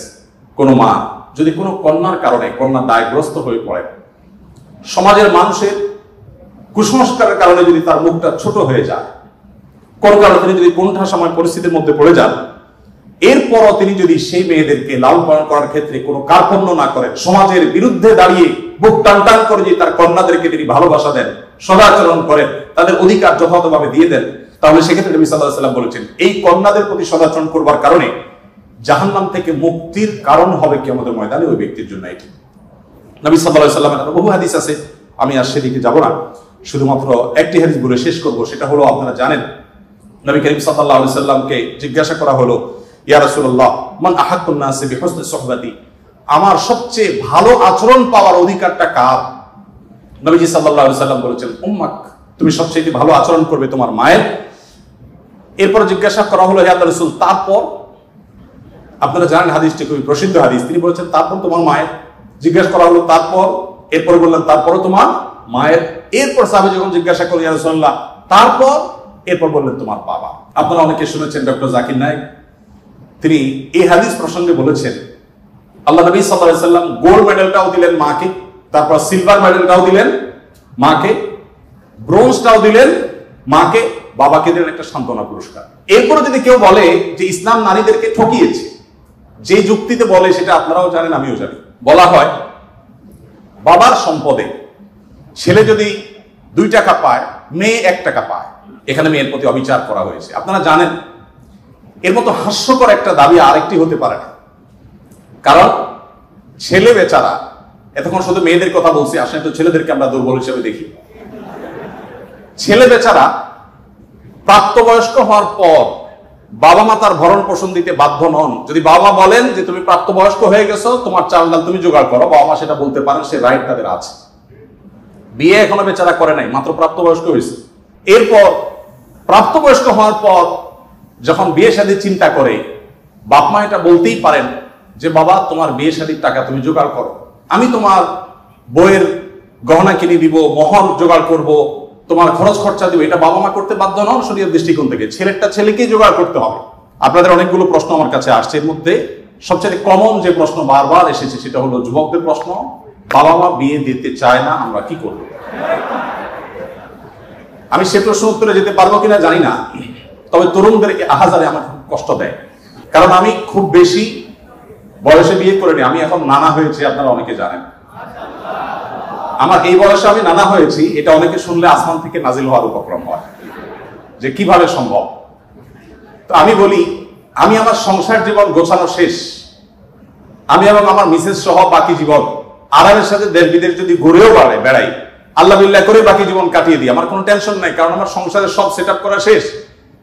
কোন মা যদি কোনো কন্যার কারণে কন্যা দায়গ্রস্ত হয়ে পড়ে, সমাজের মানুষের কুসংস্কারের কারণে যদি তার মুখটা ছোট হয়ে যায়, কোন কারণে তিনি যদি কোণঠাসাময় পরিস্থিতির মধ্যে পড়ে যান, এরপরও তিনি যদি সেই মেয়েদেরকে লালন পালন করার ক্ষেত্রে কোনো কার্পণ্য না করেন, সমাজের বিরুদ্ধে দাঁড়িয়ে বুক টান টান করে যে তার কন্যাদেরকে তিনি ভালোবাসা দেন, সদাচরণ করেন, তাদের অধিকার যথাযথভাবে দিয়ে দেন, তাহলে সেক্ষেত্রে নবী সাল্লাল্লাহু আলাইহি ওয়াসাল্লাম বলেছেন এই কন্যাদের প্রতি সদাচরণ করবার কারণে জাহান্নাম থেকে মুক্তির কারণ হবে কিয়ামতের ময়দানে ওই ব্যক্তির জন্য। এটি নবী সাল্লাল্লাহু আলাইহি ওয়াসাল্লামের বহু হাদিস আছে, আমি আর সেদিকে যাব না, শুধুমাত্র একটি হাদিস বলে শেষ করব। সেটা হলো, আপনারা জানেন নবী করিম সাল্লাল্লাহু আলাইহি ওয়াসাল্লামকে জিজ্ঞাসা করা হলো, ইয়া রাসূলুল্লাহ মান আহাক্কুন নাসি বিহুসনি সুহবাতি, আমার সবচেয়ে ভালো আচরণ পাওয়ার অধিকারটা কার? নবীজি সাল্লাল্লাহু আলাইহি ওয়াসাল্লাম বলেছেন, উম্মাক, তুমি সবচেয়ে ভালো আচরণ করবে তোমার মায়ের। এরপর জিজ্ঞাসা করা হলো, হে আল্লাহর রাসূল তারপর? আপনারা জানেন হাদিসটি খুবই প্রসিদ্ধ হাদিস, তিনি বলেছেন তারপর তোমার মায়ের। জিজ্ঞাসা করা হলো তারপর, এরপর বললেন তারপরও তোমার মায়ের। এরপর সাহাবী যখন জিজ্ঞাসা করলেন ইয়া রাসূলুল্লাহ তারপর, এরপর বললেন তোমার বাবা। আপনারা অনেকে শুনেছেন ডক্টর জাকির নায়েক, তিনি এই হাদিস প্রসঙ্গে বলেছেন আল্লাহ নবী সাল্লাল্লাহু আলাইহি ওয়াসাল্লাম গোল্ড মেডেলটাও দিলেন মাকে, তারপর সিলভার মেডেলটাও দিলেন মাকে, ব্রোঞ্জটাও দিলেন মাকে, বাবাকে দিলেন একটা সান্ত্বনা পুরস্কার। এরপরে যদি কেউ বলে যে ইসলাম নারীদেরকে ঠকিয়েছে, যে যুক্তিতে বলে সেটা আপনারাও জানেন আমিও জানি, বলা হয় বাবার সম্পদে ছেলে যদি 2 টাকা পায়, মেয়ে 1 টাকা পায়, এখানে মেয়ের প্রতি অবিচার করা হয়েছে। আপনারা জানেন এর মতো হাস্যকর একটা দাবি আরেকটি হতে পারে না, কারণ ছেলে বেচারা, এতক্ষণ শুধু মেয়েদের কথা বলছি, আসলে তো ছেলেদেরকে আমরা দুর্বল হিসেবে দেখি। ছেলে বেচারা প্রাপ্তবয়স্ক হওয়ার পর বাবা মা তার ভরণ পোষণ দিতে বাধ্য নন। যদি বাবা বলেন যে তুমি প্রাপ্তবয়স্ক হয়ে গেছো, তোমার চাল ডাল তুমি জোগাড় করো, বাবা মা সেটা বলতে পারেন, সে রাইট তাদের আছে। বিয়ে এখনো বেচারা করে নাই, মাত্র প্রাপ্তবয়স্ক হয়েছে। এরপর প্রাপ্তবয়স্ক হওয়ার পর যখন বিয়ে শাদীর চিন্তা করে, বাপ মা এটা বলতেই পারেন যে বাবা তোমার বিয়ে শাদীর টাকা তুমি জোগাড় করো, আমি তোমার বইয়ের গহনা কিনে দিব, মোহর জোগাড় করব, তোমার খরচ খরচা দিব। এটা বাবা মা করতে বাধ্য নন শরীয়তের দৃষ্টিকোণ থেকে, ছেলেটা ছেলেকেই জোগাড় করতে হবে। আপনাদের অনেকগুলো প্রশ্ন আমার কাছে আসছে, এর মধ্যে সবচেয়ে কমন যে প্রশ্ন বারবার এসেছে সেটা হলো যুবকদের প্রশ্ন, বাবা মা বিয়ে দিতে চায় না, আমরা কি করব? আমি সে প্রশ্ন উত্তরে যেতে পারবো কিনা জানি না, তবে তরুণদেরকে আহাজারে আমার খুব কষ্ট দেয়, কারণ আমি খুব বেশি বয়সে বিয়ে করিনি, আমি এখন নানা হয়েছি, আপনারা অনেকে জানেন। আমার এই বয়সে আমি নানা হয়েছি, এটা অনেকে শুনলে আসমান থেকে নাজিল হওয়ার উপক্রম হয় যে কিভাবে সম্ভব। তো আমি বলি, আমি আমার সংসার জীবন গোছানো শেষ, আমি এবং আমার মিসেস সহ বাকি জীবন আরামের সাথে দেশ বিদেশ যদি ঘুরেও বেড়াই, আল্লাহ বিল্লাহ করে বাকি জীবন কাটিয়ে দিই, আমার কোনো টেনশন নাই, কারণ আমার সংসারের সব সেট আপ করা শেষ।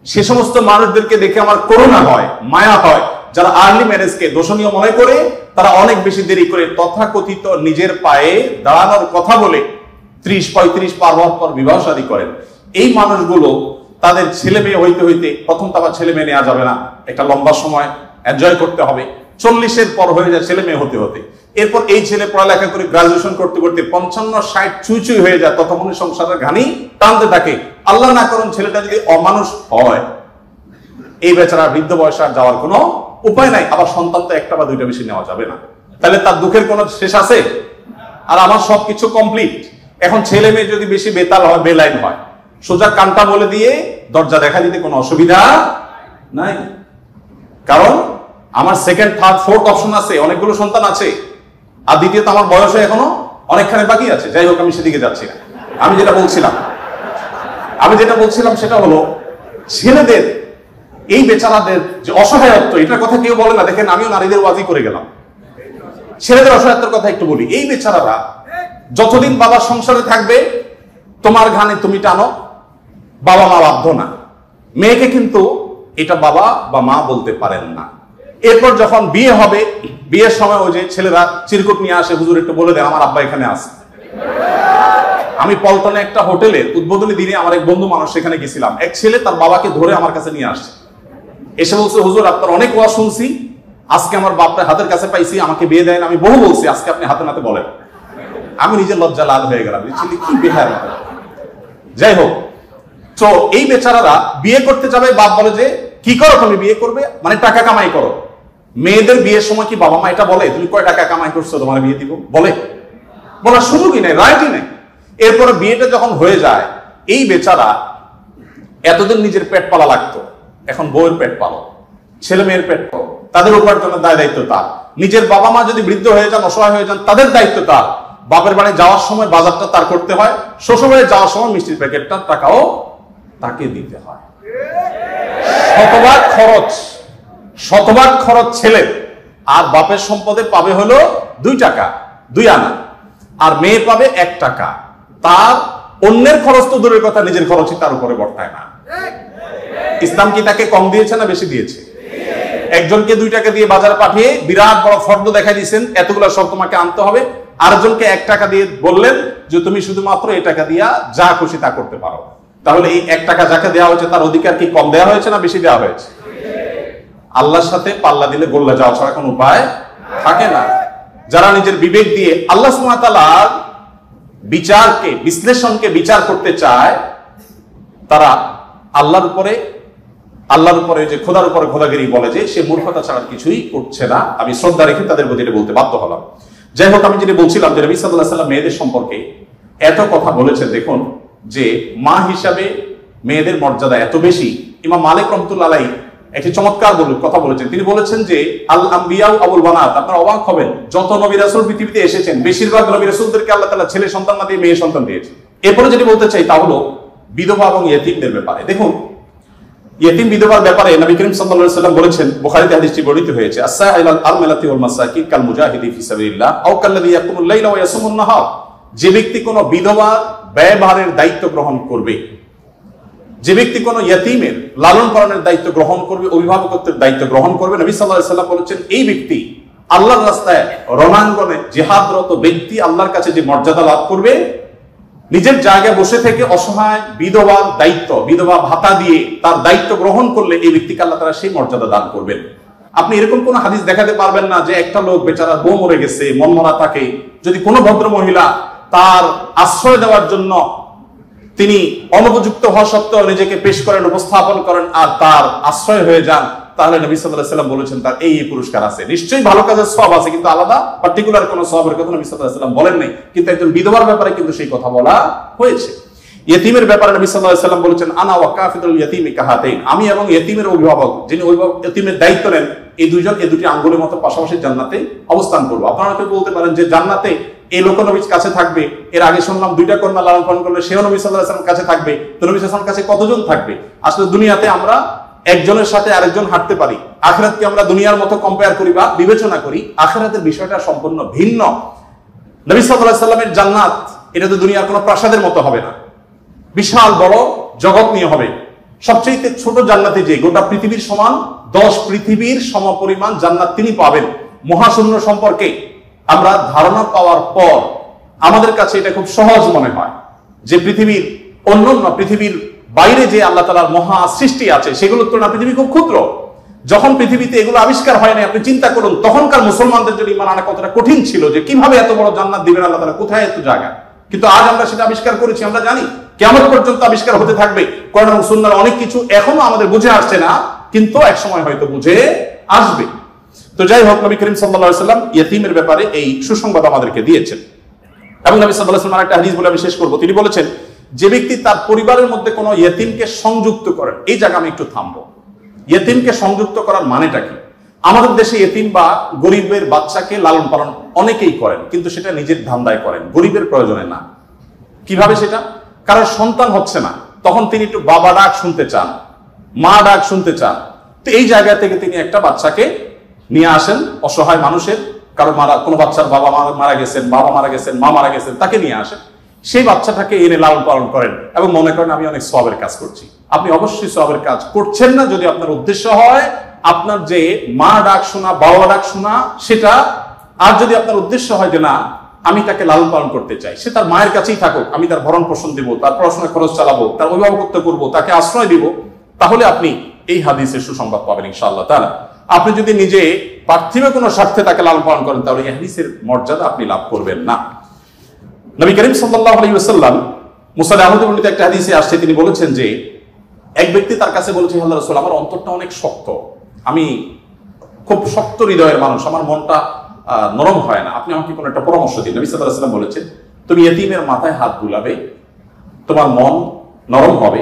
সে সমস্ত মানুষদেরকে দেখে আমার করুণা হয়, মায়া হয়, যারা আর্লি ম্যারেজকে দোষণীয় মনে করে, তারা অনেক বেশি দেরি করে তথাকথিত নিজের পায়ে দাঁড়ানোর কথা বলে 30-35 পার হওয়ার পর বিবাহ শাদী করেন। এই মানুষগুলো তাদের ছেলে মেয়ে হইতে হইতে, প্রথম তো আবার ছেলে মেয়ে নেওয়া যাবে না, একটা লম্বা সময় এনজয় করতে হবে, 40-এর পর হয়ে যায় ছেলে মেয়ে হতে হতে। এরপর এই ছেলে পড়ালেখা করে গ্রাজুয়েশন করতে করতে 55-60 চুই হয়ে যায়, ততক্ষণ সংসারের ঘানি টানতে থাকে। আল্লাহ না করুন ছেলেটা যদি অমানুষ হয়, এই বেচারা বৃদ্ধ বয়সে আর যাওয়ার কোনো উপায় নাই। আবার সন্তান তো 1টা বা 2টা বেশি নেওয়া যাবে না, তাহলে তার দুঃখের কোনো শেষ আছে? আর আমার সবকিছু কমপ্লিট। এখন ছেলে মেয়ে যদি বেশি বেতাল হয়, বেলাইন হয়, সোজা কানটা বলে দিয়ে দরজা দেখা দিতে কোনো অসুবিধা নাই, কারণ আমার 2nd, 3rd, 4th অপশন আছে, অনেকগুলো সন্তান আছে। আর দ্বিতীয়ত আমার বয়সে এখনো অনেকখানি বাকি আছে। যাই হোক, আমি সেদিকে যাচ্ছি না। আমি যেটা বলছিলাম সেটা হলো ছেলেদের এই বেচারাদের যে অসহায়ত্ব, এটার কথা কেউ বলে না। দেখেন, আমিও নারীদের ওয়াজি করে গেলাম। ছেলেদের অসহায়ত্বের কথা একটু বলি। এই বেচারারা যতদিন বাবা সংসারে থাকবে, তোমার ঘানে তুমি টানো, বাবা মা বাধ্য না। মেয়েকে কিন্তু এটা বাবা বা মা বলতে পারেন না। এরপর যখন বিয়ে হবে, বিয়ের সময় ওই যে ছেলেরা চিরকুট নিয়ে আসে, হুজুর একটু বলে দেয় আমার আব্বা এখানে আছে। আমি পল্টনে একটা হোটেলের উদ্বোধনী দিনে আমার এক বন্ধু মানুষ সেখানে গেছিলাম। এক ছেলে তার বাবাকে ধরে আমার কাছে নিয়ে আসছে, এসে বলছে হুজুর আপনার অনেক ওয়াজ শুনছি, আজকে আমার বাপটা হাতের কাছে পাইছি, আমাকে বিয়ে দেন। আমি বহু বলছি, আজকে আপনি হাতে নাতে বলেন। আমি নিজের লজ্জা লাল হয়ে গেলাম, ছেলে কি বেহার। যাই হোক, তো এই বেচারারা বিয়ে করতে যাবে, বাপ বলে যে কি করো তুমি, বিয়ে করবে মানে টাকা কামাই করো। মেয়েদের বিয়ের সময় কি বাবা মা এটা বলে তুমি কয় টাকা কামাই করছো তোমার বিয়ে দিব? বলার সুযোগই নেই, রাইটই নেই। এরপরে বিয়েটা যখন হয়ে যায়, এই বেচারা এতদিন নিজের পেট পালা লাগতো, এখন বউয়ের পেট পালো, ছেলে মেয়ের পেট পালো, তাদের উপার্জনের দায় দায়িত্ব তার। নিজের বাবা মা যদি বৃদ্ধ হয়ে যান, অসহায় হয়ে যান, তাদের দায়িত্ব তার। বাপের বাড়ি যাওয়ার সময় বাজারটা তার করতে হয়, শ্বশুর বাড়ি যাওয়ার সময় মিষ্টির প্যাকেটটার টাকাও তাকে দিতে হয়। শতভাগ খরচ ছেলের, আর বাপের সম্পদে পাবে হলো 2 টাকা 2 আনা, আর মেয়ে পাবে 1 টাকা। তার অন্যের খরচ তো দূরের কথা, নিজের খরচই তার উপরে বর্তায় না। ইসলাম কি তাকে কম দিয়েছে না বেশি দিয়েছে? একজনকে 2 টাকা দিয়ে বাজারে পাঠিয়ে বিরাট বড় ফর্দ দেখাই দিয়েছেন, এতগুলো সব তোমাকে আনতে হবে। আরেকজনকে 1 টাকা দিয়ে বললেন যে তুমি শুধুমাত্র এই টাকা দিয়া যা খুশি তা করতে পারো। তাহলে এই 1 টাকা যাকে দেওয়া হয়েছে তার অধিকার কি কম দেওয়া হয়েছে না বেশি দেওয়া হয়েছে? আল্লাহর সাথে পাল্লা দিলে গোল্লা যাওয়া ছাড়া কোনো উপায় থাকে না। যারা নিজের বিবেক দিয়ে আল্লাহ সুবহানাহু ওয়া তাআলার বিচারকে, বিশ্লেষণকে বিচার করতে চায়, তারা আল্লাহর উপরে যে খোদার উপরে খোদাগিরি বলে যে সে মূর্খতা ছাড়া কিছুই করছে না। আমি শ্রদ্ধা রেখে তাদের প্রতি বলতে বাধ্য হলাম। যাই হোক, আমি যেটা বলছিলাম যে নবী সাল্লাল্লাহু আলাইহি ওয়াসাল্লাম মেয়েদের সম্পর্কে এত কথা বলেছেন। দেখুন যে মা হিসাবে মেয়েদের মর্যাদা এত বেশি। ইমাম মালিক রাহমাতুল্লাহ আলাইহি একটি চমৎকার কথা বলেছেন। তিনি বলেছেন যে আল আম্বিয়া আবুল বানাত, আপনারা অবাক হবেন, যত নবী রাসূল পৃথিবীতে এসেছেন বেশিরভাগ নবী রাসূলদেরকে আল্লাহ তাআলা ছেলে সন্তান না দিয়ে মেয়ে সন্তান দিয়েছেন। এরপরে যেটি বলতে চাই তা হলো বিধবা এবং ইয়েতিমদের ব্যাপারে। দেখুন, ইয়েতিম বিধবার ব্যাপারে নবী করিম সাল্লাল্লাহু আলাইহি ওয়াসাল্লাম বলেছেন, বুখারীতে হাদিসটি বর্ণিত হয়েছে, আস-সাইলাল আরমালাতি ওয়াল মাসাকিন কাল মুজাহিদি ফি সাবিলিল্লাহ আও কাল্লাযী ইয়াকুমুল লাইলা ওয়া ইয়াসুমুন নাহার। যে ব্যক্তি কোনো বিধবার ব্যয়ভারের দায়িত্ব গ্রহণ করবে, যে ব্যক্তি কোনো ইয়েতিমের লালন পালনের দায়িত্ব গ্রহণ করবে, অভিভাবকত্বের দায়িত্ব গ্রহণ করবে, নবী সাল্লাল্লাহু আলাইহি ওয়াসাল্লাম বলেছেন এই ব্যক্তি আল্লাহর রাস্তায় রণাঙ্গনে জিহাদরত ব্যক্তি আল্লাহর কাছে যে মর্যাদা লাভ করবে, নিজের জায়গায় বসে থেকে অসহায় বিধবার দায়িত্ব, বিধবা ভাতা দিয়ে তার দায়িত্ব গ্রহণ করলে এই ব্যক্তিকে আল্লাহ তাআলা সেই মর্যাদা দান করবেন। আপনি এরকম কোন হাদিস দেখাতে পারবেন না যে একটা লোক বেচারা বউ মরে গেছে, মনমরা থাকে, যদি কোনো ভদ্র মহিলা তার আশ্রয় দেওয়ার জন্য তিনি অনুপযুক্ত হওয়া সত্ত্বেও নিজেকে পেশ করেন, উপস্থাপন করেন আর তার আশ্রয় হয়ে যান, তাহলে নবী সাল্লাল্লাহু আলাইহি ওয়াসাল্লাম বলেছেন তার এই পুরস্কার আছে। নিশ্চয়ই ভালো কাজের সওয়াব আছে, কিন্তু আলাদা পার্টিকুলার কোনো সওয়াবের কথা নবী সাল্লাল্লাহু আলাইহি ওয়াসাল্লাম বলেন নাই। কিন্তু একজন বিধবার ব্যাপারে কিন্তু সেই কথা বলা হয়েছে। ইয়েতিমের ব্যাপারে নবী সাল্লাল্লাহু আলাইহি ওয়াসাল্লাম বলেছেন, আনা ওয়া কাফিলুল ইয়াতীমি কাহাতাইন, আমি এবং ইয়েতিমের অভিভাবক, যিনি ইয়েতিমের দায়িত্ব নেন, এই দুটি আঙ্গুলের মতো পাশাপাশি জান্নাতে অবস্থান করব। আপনারা কেউ বলতে পারেন যে জান্নাতে এই লোক নবীর কাছে থাকবে, এর আগে শুনলাম 2টা কন্যা লালন পালন করলে সেও নবী সাল্লাল্লাহু আলাইহি ওয়াসাল্লাম কাছে থাকবে, তো নবী সাল্লাল্লাহু আলাইহি ওয়াসাল্লাম কাছে কতজন থাকবে? আসলে দুনিয়াতে আমরা একজনের সাথে আরেকজন হাঁটতে পারি, আখিরাতকে আমরা দুনিয়ার মতো কম্পেয়ার করি বা বিবেচনা করি, আখিরাতের বিষয়টা সম্পূর্ণ ভিন্ন। নবী সাল্লাল্লাহু আলাইহি ওয়াসাল্লামের জান্নাত এটা তো দুনিয়ার কোনো প্রাসাদের মতো হবে না, বিশাল বড় জগৎ নিয়ে হবে। সবচেয়ে ছোট জান্নাতে যে গোটা পৃথিবীর সমান 10 পৃথিবীর সমপরিমাণ জান্নাত তিনি পাবেন। মহাশূন্য সম্পর্কে আমরা ধারণা পাওয়ার পর আমাদের কাছে এটা খুব সহজ মনে হয় যে পৃথিবীর অন্যান্য পৃথিবীর বাইরে যে আল্লাহ তাআলার মহা সৃষ্টি আছে সেগুলোর তুলনায় পৃথিবী খুব ক্ষুদ্র। যখন পৃথিবীতে এগুলো আবিষ্কার হয় না, আপনি চিন্তা করুন তখনকার মুসলমানদের জন্য ঈমান আনা কতটা কঠিন ছিল, যে কিভাবে এত বড় জান্নাত দিবেন আল্লাহ তাআলা, কোথায় এত জায়গা। কিন্তু আজ আমরা সেটা আবিষ্কার করেছি, আমরা জানি কিয়ামত পর্যন্ত আবিষ্কার হতে থাকবে। কোরআন এবং সুন্নাহর অনেক কিছু এখনো আমাদের বুঝে আসছে না, কিন্তু এক সময় হয়তো বুঝে আসবে। তো যাই হোক, নবী করিম সাল্লাল্লাহু আলাইহি ওয়াসাল্লাম ইয়েতিমের ব্যাপারে এই সুসংবাদ আমাদেরকে দিয়েছেন। এবং নবী সাল্লাল্লাহু আলাইহি ওয়াসাল্লাম আরেকটা হাদিস বলে আমি শেষ করব। তিনি বলেছেন, যে ব্যক্তি তার পরিবারের মধ্যে কোনো ইয়েতিমকে সংযুক্ত করেন, এই জায়গা আমি একটু থামবো। ইয়েতিমকে সংযুক্ত করার মানেটা কি? আমাদের দেশে ইয়েতিম বা গরিবের বাচ্চাকে লালন পালন অনেকেই করেন, কিন্তু সেটা নিজের ধান্দায় করেন, গরিবের প্রয়োজনে না। কিভাবে সেটা? কারণ সন্তান হচ্ছে না, তখন তিনি একটু বাবা ডাক শুনতে চান, মা ডাক শুনতে চান। তো এই জায়গা থেকে তিনি একটা বাচ্চাকে নিয়ে আসেন, অসহায় মানুষের, কারো কোনো বাচ্চার বাবা মারা গেছেন, বাবা মারা গেছেন, মা মারা গেছেন, তাকে নিয়ে আসেন। সেই বাচ্চাটাকে এনে লালন পালন করেন এবং মনে করেন আমি অনেক সওয়াবের কাজ করছি। আপনি অবশ্যই সওয়াবের কাজ করছেন না যদি আপনার উদ্দেশ্য হয় আপনার যে মা ডাক শোনা, বাবা ডাক শোনা সেটা, আর যদি আপনার উদ্দেশ্য হয় যে না আমি তাকে লালন পালন করতে চাই, সে তার মায়ের কাছেই থাকুক, আমি তার ভরণ পোষণ দিব, তার পড়াশোনার খরচ চালাবো, তার অভিভাবকত্ব করবো, তাকে আশ্রয় দিব, তাহলে আপনি এই হাদিসের সুসংবাদ পাবেন ইনশাআল্লাহ তাআলা। আপনি যদি নিজে পার্থিব কোনো স্বার্থে তাকে লালন পালন করেন তাহলে এই হাদিসের মর্যাদা আপনি লাভ করবেন না। নবী করিম সাল্লাল্লাহু আলাইহি ওয়াসাল্লাম মুসনাদ আহমদে বর্ণিত একটা হাদিসে আসছে, তিনি বলেছেন যে এক ব্যক্তি তার কাছে বলেছে, আল্লাহর রাসূল আমার অন্তরটা অনেক শক্ত, আমি খুব শক্ত হৃদয়ের মানুষ, আমার মনটা নরম হয় না, আপনি আমাকে কোনো একটা পরামর্শ দিন। নবী সাল্লাল্লাহু আলাইহি ওয়াসাল্লাম বলেছেন তুমি ইতিমের মাথায় হাত বুলাবে, তোমার মন নরম হবে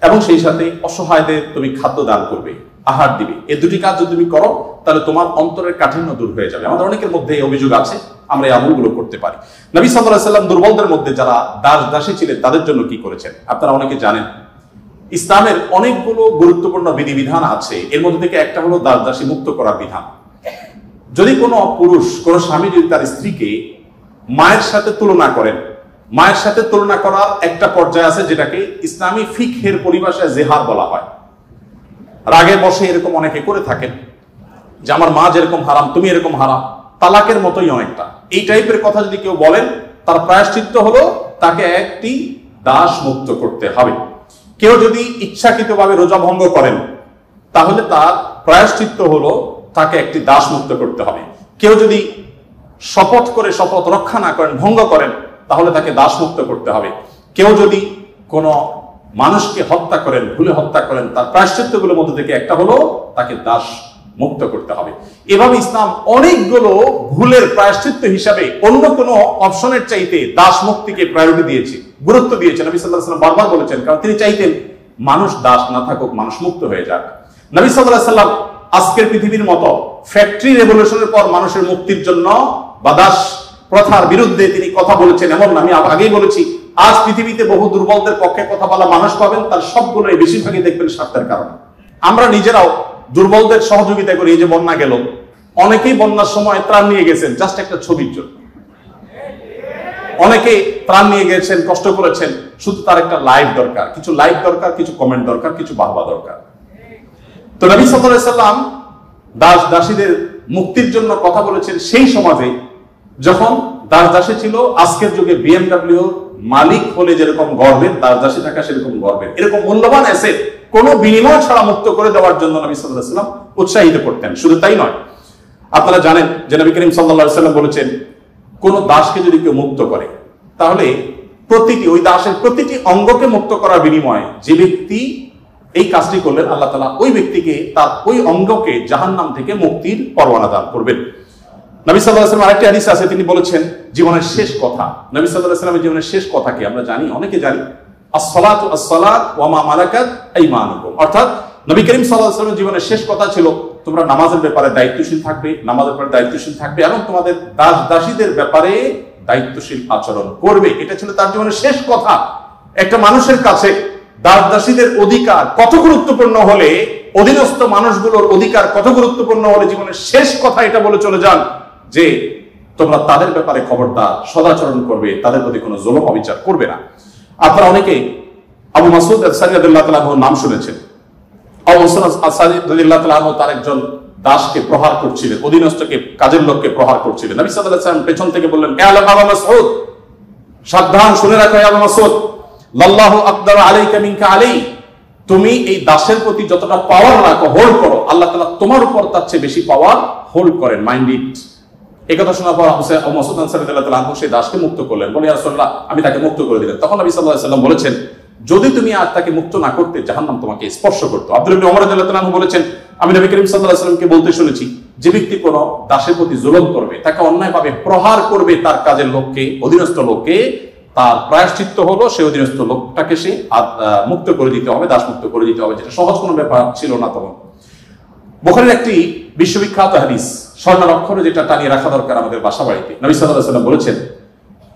এবং সেই সাথে অসহায়দের তুমি খাদ্য দান করবে, আহার দিবে। এই দুটি কাজ যদি তুমি করো তাহলে তোমার অন্তরের কাঠিন্য দূর হয়ে যাবে। আমাদের অনেকের মধ্যে এই অভিযোগ আছে, আমরা এই আমলগুলো করতে পারি। নবী সাল্লাল্লাহু আলাইহি ওয়াসাল্লাম দুর্বলদের মধ্যে যারা দাস দাসী ছিলেন তাদের জন্য কি করেছেন আপনারা অনেকে জানেন। ইসলামের অনেকগুলো গুরুত্বপূর্ণ বিধিবিধান আছে, এর মধ্যে থেকে একটা হলো দাস দাসী মুক্ত করার বিধান। যদি কোনো পুরুষ, কোনো স্বামী যদি তার স্ত্রীকে মায়ের সাথে তুলনা করেন, মায়ের সাথে তুলনা করার একটা পর্যায়ে আছে যেটাকে ইসলামী ফিকহের পরিভাষায় জেহার বলা হয়। রাগে বসে এরকম অনেকে করে থাকেন যে আমার মা যেরকম হারাম তুমি এরকম হারাম, তালাকের মতোই অনেকটা এই টাইপের কথা যদি কেউ বলেন তার প্রায়শ্চিত্ত হলো তাকে একটি দাস মুক্ত করতে হবে। কেউ যদি ইচ্ছাকৃতভাবে রোজা ভঙ্গ করেন তাহলে তার প্রায়শ্চিত্ত হলো তাকে একটি দাস মুক্ত করতে হবে। কেউ যদি শপথ করে শপথ রক্ষা না করেন, ভঙ্গ করেন, তাহলে তাকে দাস মুক্ত করতে হবে। কেউ যদি কোনো মানুষকে হত্যা করেন, ভুলে হত্যা করেন, তার প্রায়শ্চিত্তগুলোর মধ্যে থেকে একটা হলো তাকে দাস মুক্ত করতে হবে। এভাবে ইসলাম অনেকগুলো ভুলের প্রায়শ্চিত্ত হিসাবে অন্য কোনো অপশনের চাইতে দাস মুক্তিকে প্রায়োরিটি দিয়েছে, গুরুত্ব দিয়েছেন। নবী সাল্লাল্লাহু আলাইহি ওয়াসাল্লাম বারবার বলেছেন, কারণ তিনি চাইতেন মানুষ দাস না থাকুক, মানুষ মুক্ত হয়ে যাক। নবী সাল্লাল্লাহু আলাইহি ওয়াসাল্লাম আজকের পৃথিবীর মতো ফ্যাক্টরি রেভলিউশনের পর মানুষের মুক্তির জন্য বা দাস প্রথার বিরুদ্ধে তিনি কথা বলেছেন এমন না। আমি আগেই বলেছি আজ পৃথিবীতে বহু দুর্বলদের পক্ষে কথা বলা মানুষ পাবেন, তার সবগুলোই বেশিরভাগই দেখবেন স্বার্থের কারণে। আমরা নিজেরাও দুর্বলদের সহযোগিতা করি। এই যে বন্যা গেল, অনেকেই বন্যার সময় ত্রাণ নিয়ে গেছেন জাস্ট একটা ছবির জন্য, অনেকে ত্রাণ নিয়ে গেছেন, কষ্ট করেছেন, শুধু তার একটা লাইক দরকার, কিছু লাইক দরকার, কিছু কমেন্ট দরকার, কিছু বাহবা দরকার। তো নবী সাল্লাল্লাহু আলাইহি ওয়াসাল্লাম দাস দাসীদের মুক্তির জন্য কথা বলেছেন সেই সমাজে যখন দাস দাসী ছিল আজকের যুগে বিএমডব্লিউ মালিক হলে যেরকম গর্বের, দাস দাসী থাকা সেরকম গর্বের। এরকম মূল্যবান অ্যাসেট কোনো বিনিময় ছাড়া মুক্ত করে দেওয়ার জন্য নবী সাল্লাল্লাহু আলাইহি ওয়াসাল্লাম উৎসাহিত করতেন। শুধু তাই নয়, আপনারা জানেন যে নবী করিম সাল্লাল্লাহু আলাইহি ওয়াসাল্লাম বলেছেন কোন দাসকে যদি কেউ মুক্ত করে তাহলে ওই দাসের প্রতিটি অঙ্গকে মুক্ত করার বিনিময়ে যে ব্যক্তি এই কাজটি করলেন আল্লাহ তাআলা ওই ব্যক্তিকে তার ওই অঙ্গকে জাহান্নাম থেকে মুক্তির পরোয়ানা দান করবেন। নবী সাল্লাল্লাহু আলাইহি ওয়াসাল্লাম আরেকটি হাদিস আছে, তিনি বলেছেন জীবনের শেষ কথা। নবী সাল্লাল্লাহু আলাইহি ওয়াসাল্লামের জীবনের শেষ কথা কি আমরা জানি, অনেকে জানি, আসসালাতু আসসালাত ওয়া মা মালাকাত আইমানুকুম। অর্থাৎ নবী করিম সাল্লাল্লাহু আলাইহি ওয়াসাল্লামের জীবনের শেষ কথা ছিল তোমরা নামাজের ব্যাপারে দায়িত্বশীল থাকবে, নামাজের ব্যাপারে দায়িত্বশীল থাকবে এবং তোমাদের দাস দাসীদের ব্যাপারে দায়িত্বশীল আচরণ করবে। এটা ছিল তার জীবনের শেষ কথা। একটা মানুষের কাছে দাস দাসীদের অধিকার কত গুরুত্বপূর্ণ হলে, অধীনস্থ মানুষগুলোর অধিকার কত গুরুত্বপূর্ণ হলে জীবনের শেষ কথা এটা বলে চলে যান যে তোমরা তাদের ব্যাপারে খবরদার সদাচরণ করবে, তাদের প্রতি কোনো জুলুম অবিচার করবে না। আপনারা অনেকে আবু মাসউদ আল-আনসারী রাদিয়াল্লাহু তাআলা আনহুর নাম শুনেছেন। আবু মাসউদ আল-আনসারী রাদিয়াল্লাহু তাআলা আনহু তার একজন দাসকে প্রহার করছিলেন, অধীনস্থকে, কাজের লোককে প্রহার করছিলেন। নবী সাল্লাল্লাহু আলাইহি ওয়াসাল্লাম পেছন থেকে বললেন, হে আবু মাসউদ, সাবধান, শুনে রাখো আবু মাসউদ, লাল্লাহু আকদারু আলাইকা মিনকা আলাই, তুমি এই দাসের প্রতি যতটা পাওয়ার রাখো, হোল্ড করো, আল্লাহ তাআলা তোমার উপর তার চেয়ে বেশি পাওয়ার হোল্ড করেন, মাইন্ড ইট। এই কথা শোনার পর আবু মাসউদ আনসারী রাদিয়াল্লাহু তাআলা আনহু সেই দাসকে মুক্ত করলেন। বলে ইয়া রাসূলুল্লাহ, আমি তাকে মুক্ত করে দিলেন। তখন নবী সাল্লাল্লাহু আলাইহি ওয়াসাল্লাম বলেছেন, যদি তুমি আজ তাকে মুক্ত না করতে জাহান্নাম তোমাকে স্পর্শ করতো। আব্দুল্লাহ ইবনে ওমর রাদিয়াল্লাহু তাআলা আনহু বলেছেন, আমি নবী করিম সাল্লাল্লাহু আলাইহি ওয়াসাল্লামকে বলতে শুনেছি, যে ব্যক্তি কোনো দাসের প্রতি জুলুম করবে, তাকে অন্যায়ভাবে প্রহার করবে, তার কাজের লোককে, অধীনস্থ লোককে, তার প্রায়শ্চিত্ত হলো সে অধীনস্থ লোকটাকে সে মুক্ত করে দিতে হবে, দাস মুক্ত করে দিতে হবে, যেটা সহজ কোনো ব্যাপার ছিল না তখন। বুখারীর একটি বিশ্ববিখ্যাত হাদিস, স্বর্ণের অক্ষরে যেটা টানিয়ে রাখা দরকার আমাদের বাসা বাড়িতে। নবী সাল্লাল্লাহু আলাইহি ওয়াসাল্লাম বলেছেন,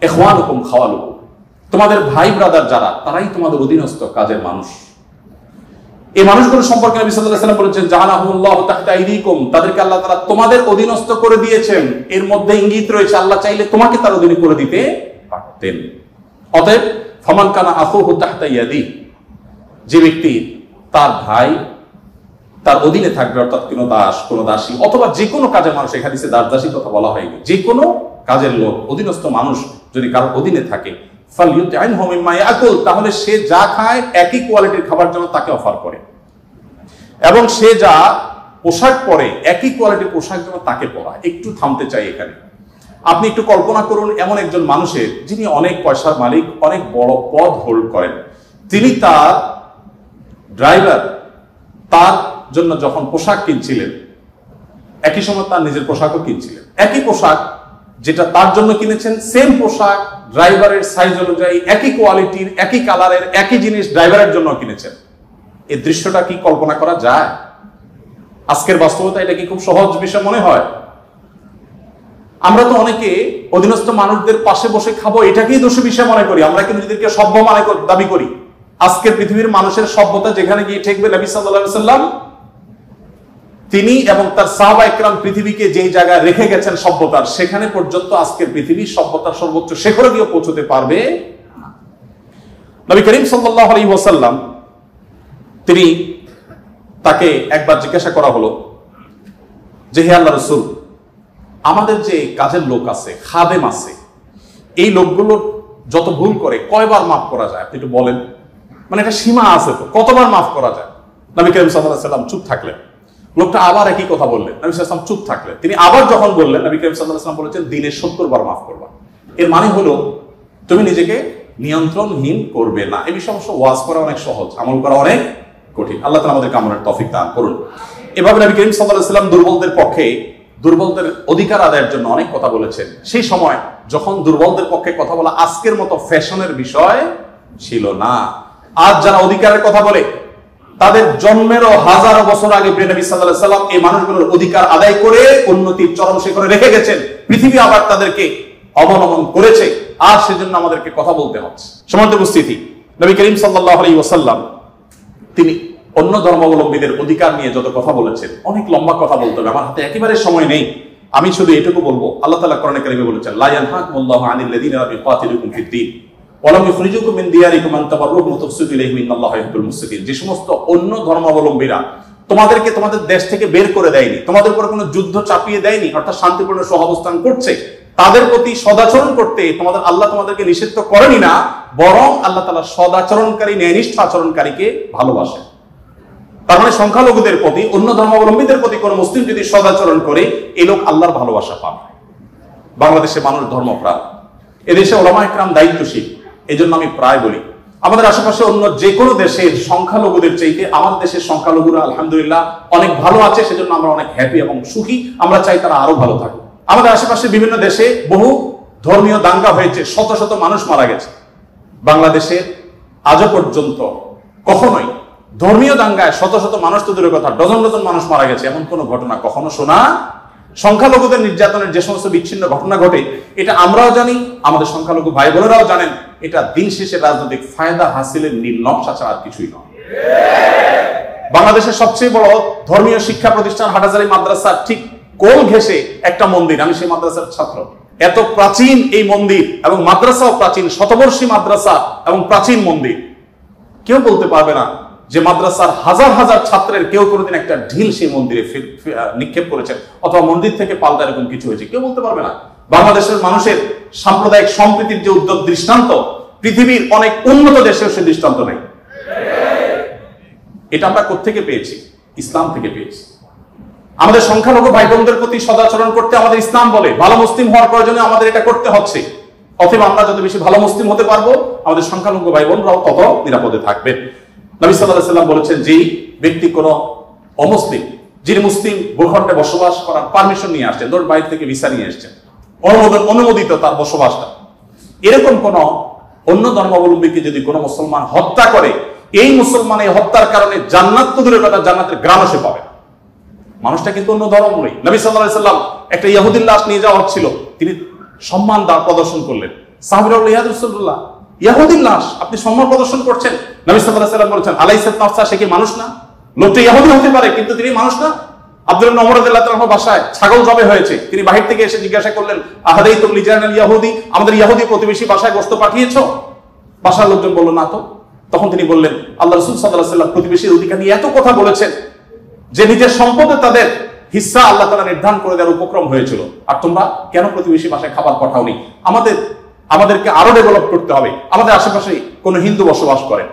ইখওয়ানুকুম খাওয়ালুকুম, তোমাদের ভাই ব্রাদার যারা, তারাই তোমাদের অধীনস্থ কাজের মানুষ। এই মানুষগুলো সম্পর্কে নবী সাল্লাল্লাহু আলাইহি ওয়াসাল্লাম বলেছেন, জাআলাহুমুল্লাহু তাহতা আইদিকুম, তাদেরকে আল্লাহ তাআলা তোমাদের অধীনস্থ করে দিয়েছেন। এর মধ্যে ইঙ্গিত রয়েছে আল্লাহ চাইলে তোমাকে তার অধীনে করে দিতে পারতেন। অতএব ফামান কানা আখুহু তাহতা ইয়াদি, যে ব্যক্তি তার ভাই তার অধীনে থাকবে, অর্থাৎ কোনো দাস, কোনো দাসী, অথবা যে কোনো কাজের মানুষ, এখানে দাস দাসী কথা বলা হয়নি, যে কোনো কাজের লোক, অধীনস্থ মানুষ যদি কারোর অধীনে থাকে, ফালইউতআইনহু মিম্মা ইয়াকুল, তাহলে সে যা খায় একই কোয়ালিটির খাবার যেন তাকে অফার করে, এবং সে যা পোশাক পরে একই কোয়ালিটির পোশাক যেন তাকে পরায়। একটু থামতে চাই এখানে। আপনি একটু কল্পনা করুন, এমন একজন মানুষের, যিনি অনেক পয়সার মালিক, অনেক বড় পদ হোল্ড করেন, তিনি তার ড্রাইভার তার জন্য যখন পোশাক কিনছিলেন, একই সময় তার নিজের পোশাকও কিনছিলেন। একই পোশাক যেটা তার জন্য কিনেছেন, সেম পোশাক ড্রাইভারের সাইজ অনুযায়ী, একই কোয়ালিটির, একই কালারের, একই জিনিস ড্রাইভারের জন্য কিনেছেন। এই দৃশ্যটা কি কল্পনা করা যায়? আজকের বাস্তবতা এটা কি খুব সহজ বিষয় মনে হয়? আমরা তো অনেকে অধীনস্থ মানুষদের পাশে বসে খাবো এটাকেই দোষী বিষয় মনে করি। আমরা কিন্তু নিজেদেরকে সভ্য দাবি করি। আজকের পৃথিবীর মানুষের সভ্যতা যেখানে গিয়ে ঠেকবে, নবী সাল্লাল্লাহু আলাইহি ওয়াসাল্লাম তিনি এবং তার সাহাবা ইকরাম পৃথিবীকে যেই জায়গায় রেখে গেছেন সভ্যতার, সেখানে পর্যন্ত আজকের পৃথিবীর সভ্যতার সর্বোচ্চ শিখরে গিয়ে পৌঁছতে পারবে। নবী করিম সাল্লাল্লাহু আলাইহি ওয়াসাল্লাম তিনি, তাকে একবার জিজ্ঞাসা করা হলো যে, হে আল্লাহর রাসূল, আমাদের যে কাজের লোক আছে, খাদেম আছে, এই লোকগুলো যত ভুল করে কয়বার মাফ করা যায় আপনি একটু বলেন? মানে একটা সীমা আছে তো, কতবার মাফ করা যায়? নবী করিম সাল্লাল্লাহু আলাইহি ওয়াসাল্লাম চুপ থাকলেন। লোকটা আবার একই কথা বললেন, নবী সাল্লাল্লাহু আলাইহি ওয়াসাল্লাম চুপ থাকলেন। তিনি আবার যখন বললেন, নবী করিম সাল্লাল্লাহু আলাইহি ওয়াসাল্লাম বলেছেন, দিনে 70 বার মাফ করবা। এর মানে হলো তুমি নিজেকে নিয়ন্ত্রণহীন করবে না। এই বিষয়ে অবশ্য ওয়াজ করা অনেক সহজ, আমল করা অনেক কঠিন। আল্লাহ তাআলা আমাদেরকে আমলের তৌফিক দান করুন। এভাবে নবী করিম সাল্লাল্লাহু আলাইহি ওয়াসাল্লাম দুর্বলদের পক্ষে, দুর্বলদের অধিকার আদায়ের জন্য অনেক কথা বলেছেন। সেই সময় যখন দুর্বলদের পক্ষে কথা বলা আজকের মতো ফ্যাশনের বিষয় ছিল না। আজ যারা অধিকারের কথা বলে, তাদের জন্মেরও হাজারো বছর আগে নবী সাল্লাল্লাহু আলাইহি ওয়াসাল্লাম এই মানুষগুলোর অধিকার আদায় করে উন্নতির চরম শিখরে রেখে গেছেন। পৃথিবী আবার তাদেরকে অবনমন করেছে, আর সেজন্য আমাদেরকে কথা বলতে হচ্ছে। সম্মানিত উপস্থিতি, নবী করিম সাল্লাল্লাহু আলাইহি ওয়াসাল্লাম তিনি অন্য ধর্মাবলম্বীদের অধিকার নিয়ে যত কথা বলেছেন, অনেক লম্বা কথা বলতে হবে, আমার হাতে একেবারে সময় নেই। আমি শুধু এটুকু বলবো, আল্লাহ তাআলা কোরআনে কারিমে বলেছেন, লা ইয়ানহাকুমুল্লাহু আনিল লাযিনা ইউকাতিলুকুম ফিদ-দীন ওয়া লাম ইখরিজুকুম মিন দিয়ারিকুম আন তাবাররুহুম ওয়া তুকসিতু ইলাইহিম ইন্নাল্লাহা ইউহিব্বুল মুকসিতিন। যে সমস্ত অন্য ধর্মাবলম্বীরা তোমাদেরকে তোমাদের দেশ থেকে বের করে দেয়নি, তোমাদের উপর কোনো যুদ্ধ চাপিয়ে দেয়নি, অর্থাৎ শান্তিপূর্ণ সহাবস্থান করছে, তাদের প্রতি সদাচরণ করতে তোমাদের আল্লাহ তোমাদেরকে নিষিদ্ধ করেনি না, বরং আল্লাহ তাআলা সদাচরণকারী, ন্যায়নিষ্ঠ আচরণকারীকে ভালোবাসেন। তার মানে সংখ্যালঘুদের প্রতি, অন্য ধর্মাবলম্বীদের প্রতি কোন মুসলিম যদি সদাচরণ করে, এই লোক আল্লাহর ভালোবাসা পাবে। বাংলাদেশে মানুষ ধর্মপ্রাণ, এদেশে ওলামা ইকরাম দায়িত্বশীল। এই জন্য আমি প্রায় বলি, আমাদের আশেপাশে অন্য যে কোনো দেশের সংখ্যালঘুদের চাইতে আমাদের দেশের সংখ্যালঘুরা আলহামদুলিল্লাহ অনেক ভালো আছে, সেজন্য আমরা অনেক হ্যাপি এবং সুখী। আমরা চাই তারা আরো ভালো থাকুক। আমাদের আশেপাশে বিভিন্ন দেশে বহু ধর্মীয় দাঙ্গা হয়েছে, শত শত মানুষ মারা গেছে। বাংলাদেশে আজও পর্যন্ত কখনোই ধর্মীয় দাঙ্গায় শত শত মানুষ তো দূরের কথা, ডজন ডজন মানুষ মারা গেছে, এমন কোন ঘটনা কখনো শোনা। সংখ্যালঘুদের নির্যাতনের যে সমস্ত বিচ্ছিন্ন ঘটনা ঘটে, এটা আমরাও জানি, আমাদের সংখ্যালঘু ভাই বোনেরাও জানেন। এটা দিন শেষে রাজনৈতিক ফায়দা হাসিলের নীল নকশা ছাড়া আর কিছুই নয়। বাংলাদেশের সবচেয়ে বড় ধর্মীয় শিক্ষা প্রতিষ্ঠান হাটহাজারী মাদ্রাসা ঠিক কোল ঘেঁষে একটা মন্দির, আমি সেই মাদ্রাসার ছাত্র। এত প্রাচীন এই মন্দির এবং মাদ্রাসাও প্রাচীন, শতবর্ষী মাদ্রাসা এবং প্রাচীন মন্দির। কেউ বলতে পারবে না যে মাদ্রাসার হাজার হাজার ছাত্রের কেউ কোনোদিন একটা ঢিল সেই মন্দিরে নিক্ষেপ করেছেন, অথবা মন্দির থেকে পাল্টা এরকম কিছু হয়েছে, কেউ বলতে পারবে না। বাংলাদেশের মানুষের সাম্প্রদায়িক সম্প্রীতির যে উদ্যোগ দৃষ্টান্ত, পৃথিবীর অনেক উন্নত দেশেও সে দৃষ্টান্ত নেই। এটা আমরা কোত্থেকে পেয়েছি? ইসলাম থেকে পেয়েছি। আমাদের সংখ্যালঘু ভাই বোনদের প্রতি সদাচরণ করতে আমাদের ইসলাম বলে, ভালো মুসলিম হওয়ার প্রয়োজনে আমাদের এটা করতে হচ্ছে। অথবা আমরা যত বেশি ভালো মুসলিম হতে পারবো, আমাদের সংখ্যালঘু ভাই বোনরাও তত নিরাপদে থাকবেন। নবী সাল্লাল্লাহু আলাইহি ওয়াসাল্লাম বলেছেন, যে ব্যক্তি কোন অমুসলিম, যিনি মুসলিম ভূখণ্ডে বসবাস করার পারমিশন নিয়ে আসছেন, ধরুন বাইরে থেকে ভিসা নিয়ে আসছেন, অনুমোদিত তার বসবাসটা, এরকম কোন অন্য ধর্মাবলম্বীকে যদি কোনো মুসলমান হত্যা করে, এই মুসলমান এই হত্যার কারণে জান্নাত তো দূরের কথা, জান্নাতের গ্রামও সে পাবে না। মানুষটা কিন্তু অন্য ধর্মাবলম্বী। নবী সাল্লাল্লাহু আলাইহি ওয়াসাল্লাম একটা ইহুদির লাশ নিয়ে যাওয়া হচ্ছিল, তিনি সম্মান প্রদর্শন করলেন। সাহাবীরা বললেন, ইয়া রাসূলুল্লাহ, ইহুদির লাশ আপনি সম্মান প্রদর্শন করছেন। নবী সাল্লাল্লাহু আলাইহি ওয়াসাল্লাম বলেছেন আলাইসাত নাফসা, সে কি মানুষ না? লোকটা ইহুদি হতে পারে কিন্তু তিনি মানুষ না। আব্দুল্লাহ ইবনে ওমর রাদিয়াল্লাহু তাআলা বাসায় ছাগল জবে হয়েছে, তিনি বাহির থেকে এসে জিজ্ঞাসা করলেন আহাদাইতুম লিজানাল ইহুদি, আমাদের ইহুদি প্রতিবেশী বাসায় গোশত পাঠিয়েছো? বাসার লোকজন বলল না তো। তখন তিনি বললেন আল্লাহ রাসূল সাল্লাল্লাহু আলাইহি ওয়াসাল্লাম প্রতিবেশীর অধিকার নিয়ে এত কথা বলেছেন যে নিজের সম্পদে তাদের হিস্সা আল্লাহ তাআলা নির্ধারণ করে দেওয়ার উপক্রম হয়েছিল, আর তোমরা কেন প্রতিবেশী বাসায় খাবার পাঠাওনি? আমাদেরকে আরো ডেভেলপ করতে হবে। আমাদের আশেপাশে কোনো হিন্দু বসবাস করেন,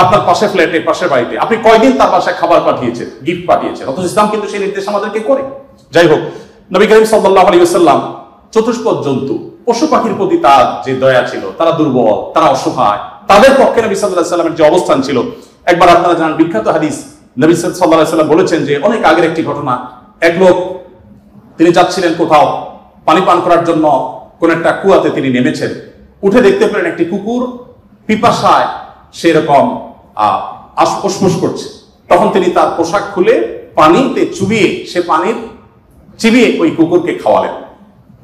আপনার পাশে ফ্ল্যাটে, পাশের বাড়িতে, আপনি কয়দিন তার বাসায় খাবার পাঠিয়েছেন, গিফট পাঠিয়েছেন? অথচ ইসলাম কিন্তু সেই নির্দেশ আমাদেরকে করে। যাই হোক, নবী করিম সাল্লাল্লাহু আলাইহি ওয়াসাল্লাম চতুষ্পদ জন্তু, পশু পাখির প্রতি তার যে দয়া ছিল, তারা দুর্বল, তারা অসহায়, তাদের পক্ষে নবী সাল্লাল্লাহু আলাইহি ওয়াসাল্লামের যে অবস্থান ছিল, একবার আপনারা জানেন বিখ্যাত হাদিস, নবী সাল্লাল্লাহু আলাইহি ওয়াসাল্লাম বলেছেন যে অনেক আগের একটি ঘটনা, এক লোক তিনি যাচ্ছিলেন কোথাও পানি পান করার জন্য, কোন একটা কুয়াতে তিনি নেমেছেন, উঠে দেখতে পেলেন একটি কুকুর পিপাসায় সেরকম ফুসফুস করছে। তখন তিনি তার পোশাক খুলে পানিতে চুবিয়ে, সে পানির চিবিয়ে ওই কুকুরকে খাওয়ালেন।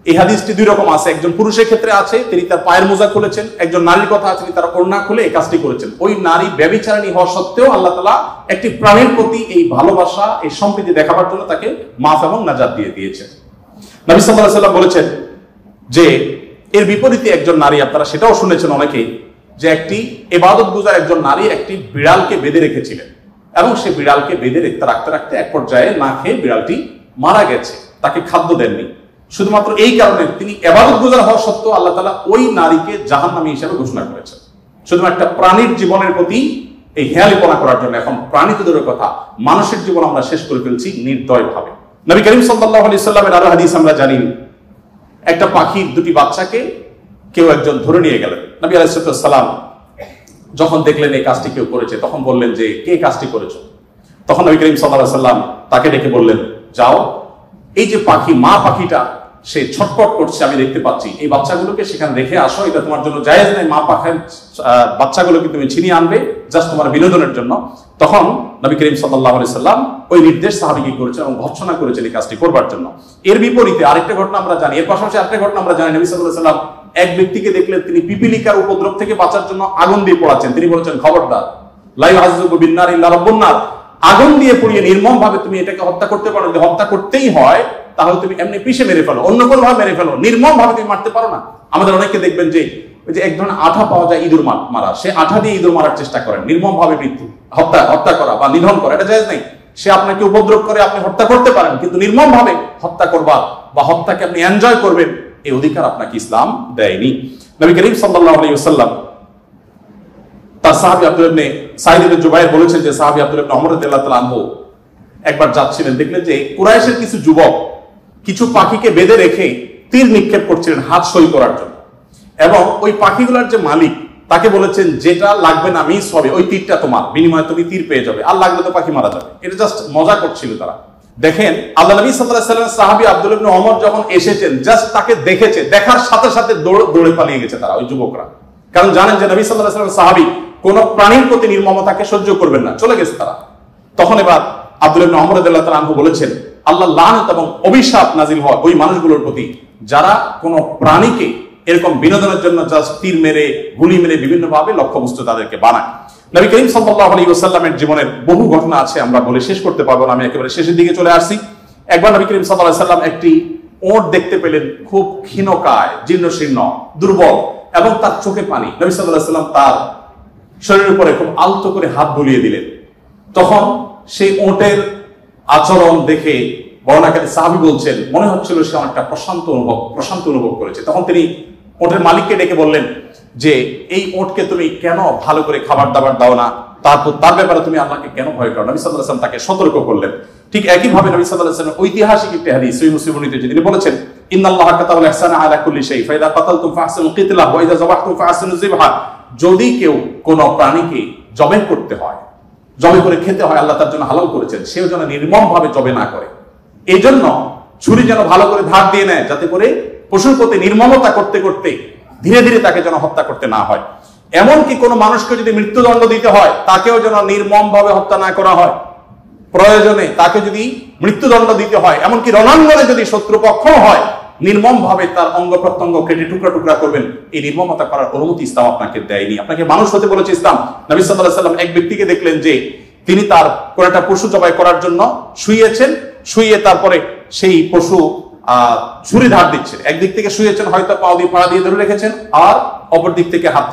এই হাদিসটি দুই রকম আছে, একজন পুরুষের ক্ষেত্রে আছে, তিনি তার পায়ের মোজা খুলেছেন, একজন নারীর কথা আছে, তিনি তার ওড়না খুলে এই কাজটি করেছেন। ওই নারী ব্যভিচারিণী হওয়া সত্ত্বেও আল্লাহ তাআলা একটি প্রাণীর প্রতি এই ভালোবাসা, এই সম্প্রীতি দেখাবার জন্য তাকে মাফ এবং নাজাত দিয়ে দিয়েছেন। নবী সাল্লাল্লাহু আলাইহি ওয়াসাল্লাম বলেছেন যে এর বিপরীতে একজন নারী, আপনারা সেটাও শুনেছেন অনেকেই, যে একটি ইবাদত গুজার একজন নারী একটি বিড়ালকে বেঁধে রেখেছিলেন এবং সে বিড়ালকে বেঁধে রাখতে রাখতে এক পর্যায়ে না খেয়ে বিড়ালটি মারা গেছে, তাকে খাদ্য দেননি। শুধুমাত্র এই কারণে তিনি ইবাদত গুজার হওয়া সত্ত্বেও আল্লাহ তাআলা ওই নারীকে জাহান্নামী হিসেবে ঘোষণা করেছেন, শুধু একটা প্রাণীর জীবনের প্রতি এই হেয়ালিপনা করার জন্য। এখন প্রাণী তো দূরের কথা, মানুষের জীবন আমরা শেষ করে ফেলছি নির্দয়ভাবে। নবী করিম সাল্লাল্লাহু আলাইহি ওয়াসাল্লামের আরো হাদিস আমরা জানি, একটা পাখির দুটি বাচ্চাকে কেউ একজন ধরে নিয়ে গেলেন। নবী আলাইহিস সালাম যখন দেখলেন এই কাজটি কেউ করেছে, তখন বললেন যে কে কাজটি করেছো? তখন নবী করিম সাল্লাল্লাহু আলাইহি ওয়াসাল্লাম তাকে ডেকে বললেন, যাও, এই যে পাখি, মা পাখিটা সে ছটফট করছে আমি দেখতে পাচ্ছি, এই বাচ্চাগুলোকে সেখানে রেখে আসো, এটা তোমার জন্য জায়েজ নাই। মা পাখির বাচ্চাগুলোকে তুমি ছিনিয়ে আনবে জাস্ট তোমার বিনোদনের জন্য। তখন নবী করিম সাল্লাল্লাহু আলাইহি ওয়াসাল্লাম ওই নির্দেশ সাহাবীকে করেছেন এবং ভর্ৎসনা করেছেন এই কাজটি করবার জন্য। এর বিপরীতে আরেকটা ঘটনা আমরা জানি, এর পাশাপাশি আরেকটা ঘটনা আমরা জানি, নবী সাল্লাল্লাহু আলাইহি ওয়াসাল্লাম এক ব্যক্তিকে দেখলেন তিনি পিপিলিকার উপদ্রব থেকে বাঁচার জন্য আগুন দিয়ে পোড়াচ্ছেন। তিনি বলেছেন, খবরদার, লা ইউআযযিবু বিন-নার ইল্লা রাব্বুন নার, আগুন দিয়ে পুড়িয়ে নির্মম ভাবে তুমি এটাকে হত্যা করতে পারো। যদি হত্যা করতেই হয় তাহলে তুমি এমনি পিষে মেরে ফেলো, অন্য কোনো ভাবে মেরে ফেলো, নির্মম ভাবে তুমি মারতে পারো না। আমাদের অনেকে দেখবেন যে ওই যে এক ধরনের আঠা পাওয়া যায় ইঁদুর মারা, সে আঠা দিয়ে ইঁদুর মারার চেষ্টা করেন, নির্মম ভাবে মৃত্যু, হত্যা করা বা নিধন করা, এটা জায়েজ নেই। সে আপনাকে উপদ্রব করে, আপনি হত্যা করতে পারেন, কিন্তু নির্মম ভাবে হত্যা করবা বা হত্যাকে আপনি এনজয় করবেন, এই অধিকার আপনাকে ইসলাম দেয়নি। নবী করিম সাল্লাল্লাহু আলাইহি ওয়াসাল্লাম তার সাহাবী আব্দুল্লাহ ইবনে সাঈদ ইবনে জুবাইর বলেছেন যে সাহাবী আব্দুল্লাহ ইবনে ওমর রাদিয়াল্লাহু তাআলা আনহু একবার যাচ্ছিলেন, দেখলেন যে কুরাইশের কিছু যুবক কিছু পাখিকে বেঁধে রেখে তীর নিক্ষেপ করছিলেন হাত সই করার জন্য, এবং ওই পাখিগুলোর যে মালিক তাকে বলেছেন যেটা লাগবে না মিস হবে, ওই তীরটা তোমার, বিনিময়ে তুমি তীর পেয়ে যাবে, আর লাগলে তো পাখি মারা যাবে। এটা জাস্ট মজা করছিল তারা। দেখেন আল্লাহ নবী সাল্লাল্লাহু আলাইহি ওয়াসাল্লাম সাহাবী আব্দুল্লাহ ইবনে ওমর যখন এসেছেন, জাস্ট তাকে দেখেছে, দেখার সাথে সাথে দৌড়ে পালিয়ে গেছে তারা, ওই যুবকরা, কারণ জানেন যে নবী সাল্লাল্লাহু আলাইহি ওয়াসাল্লাম সাহাবী কোন প্রাণীর প্রতি নির্মমতাকে সহ্য করবেন না, চলে গেছে তারা। তখন এবার আব্দুল্লাহ ইবনে ওমর রাদিয়াল্লাহু তাআলা আনহু বলেছেন, আল্লাহ লানত এবং অভিশাপ নাজিল হয় ওই মানুষগুলোর প্রতি যারা কোন প্রাণীকে এরকম বিনোদনের জন্য জাস্ট তীর মেরে, গুলি মেরে বিভিন্ন ভাবে লক্ষ্যবস্তু তাদেরকে বানায়। নবী করিম সাল্লাল্লাহু আলাইহি ওয়াসাল্লামের জীবনের বহু ঘটনা আছে, আমরা বলে শেষ করতে পারবো না, আমি একেবারে শেষের দিকে চলে আসছি। একবার নবী করিম সাল্লাল্লাহু আলাইহি ওয়াসাল্লাম একটি ওট দেখতে পেলেন, খুব ক্ষীণকায়, জীর্ণশীর্ণ, দুর্বল, এবং তার চোখে পানি। নবী সাল্লাল্লাহু আলাইহি ওয়াসাল্লাম তার শরীরের উপরে খুব আলতো করে হাত বুলিয়ে দিলেন। তখন সেই ওটের আচরণ দেখে বর্ণনাকারী সাহাবী বলছেন, মনে হচ্ছিল সে অনেকটা প্রশান্ত অনুভব করেছে। তখন তিনি ওটের মালিককে ডেকে বললেন যে এই ওটকে তুমি কেন ভালো করে খাবার দাবার দাও না, তার ব্যাপারে তুমি আল্লাহকে কেন ভয় করো? নবী সাল্লাল্লাহু আলাইহি ওয়াসাল্লাম তাকে সতর্ক করলেন। ঠিক একই ভাবে নবী সাল্লাল্লাহু আলাইহি ওয়াসাল্লাম ঐতিহাসিক একটি হাদিস সহিহ মুসলিমে বর্ণিত, তিনি বলেছেন, ইন্নাল্লাহা কাতাবাল ইহসানা আলা কুল্লি শাই ফাইদা কাতালতুম ফাহসিনুল কিতলা ওয়া ইযা যাবাহতুম ফাহসিনুজ যিবহা। যদি কেউ কোন প্রাণীকে জবে করতে হয়, জবে করে খেতে হয়, আল্লাহ তার জন্য হালাল করেছেন, সেও যেন নির্মম ভাবে জবে না করে। এই জন্য ছুরি যেন ভালো করে ধার দিয়ে নেয়, যাতে করে পশুর প্রতি নির্মমতা করতে করতে ধীরে ধীরে তাকে যেন হত্যা করতে না হয়। এমনকি কোনো মানুষকে যদি মৃত্যুদণ্ড দিতে হয়, তাকেও যেন নির্মম ভাবে হত্যা না করা হয়। প্রয়োজনে তাকে যদি মৃত্যুদণ্ড দিতে হয়, এমনকি রণাঙ্গনে যদি শত্রুপক্ষ হয়, নির্মম ভাবে তার অঙ্গ প্রত্যঙ্গ কেটে টুকরা টুকরা করবেন, এই নির্মমতা করার অনুমতি ইসলাম আপনাকে দেয়নি। আপনাকে মানুষ হতে বলেছে ইসলাম। নবী সাল্লাল্লাহু আলাইহি ওয়াসাল্লাম এক ব্যক্তিকে দেখলেন যে তিনি তার কোন একটা পশু জবাই করার জন্য শুয়েছেন, শুয়ে তারপরে সেই পশু ছুরি ধার দিচ্ছেন। একদিক থেকে শুয়েছেন, হয়তো পা দিয়ে পা দিয়ে ধরে রেখেছেন, আর অপর দিক থেকে হাত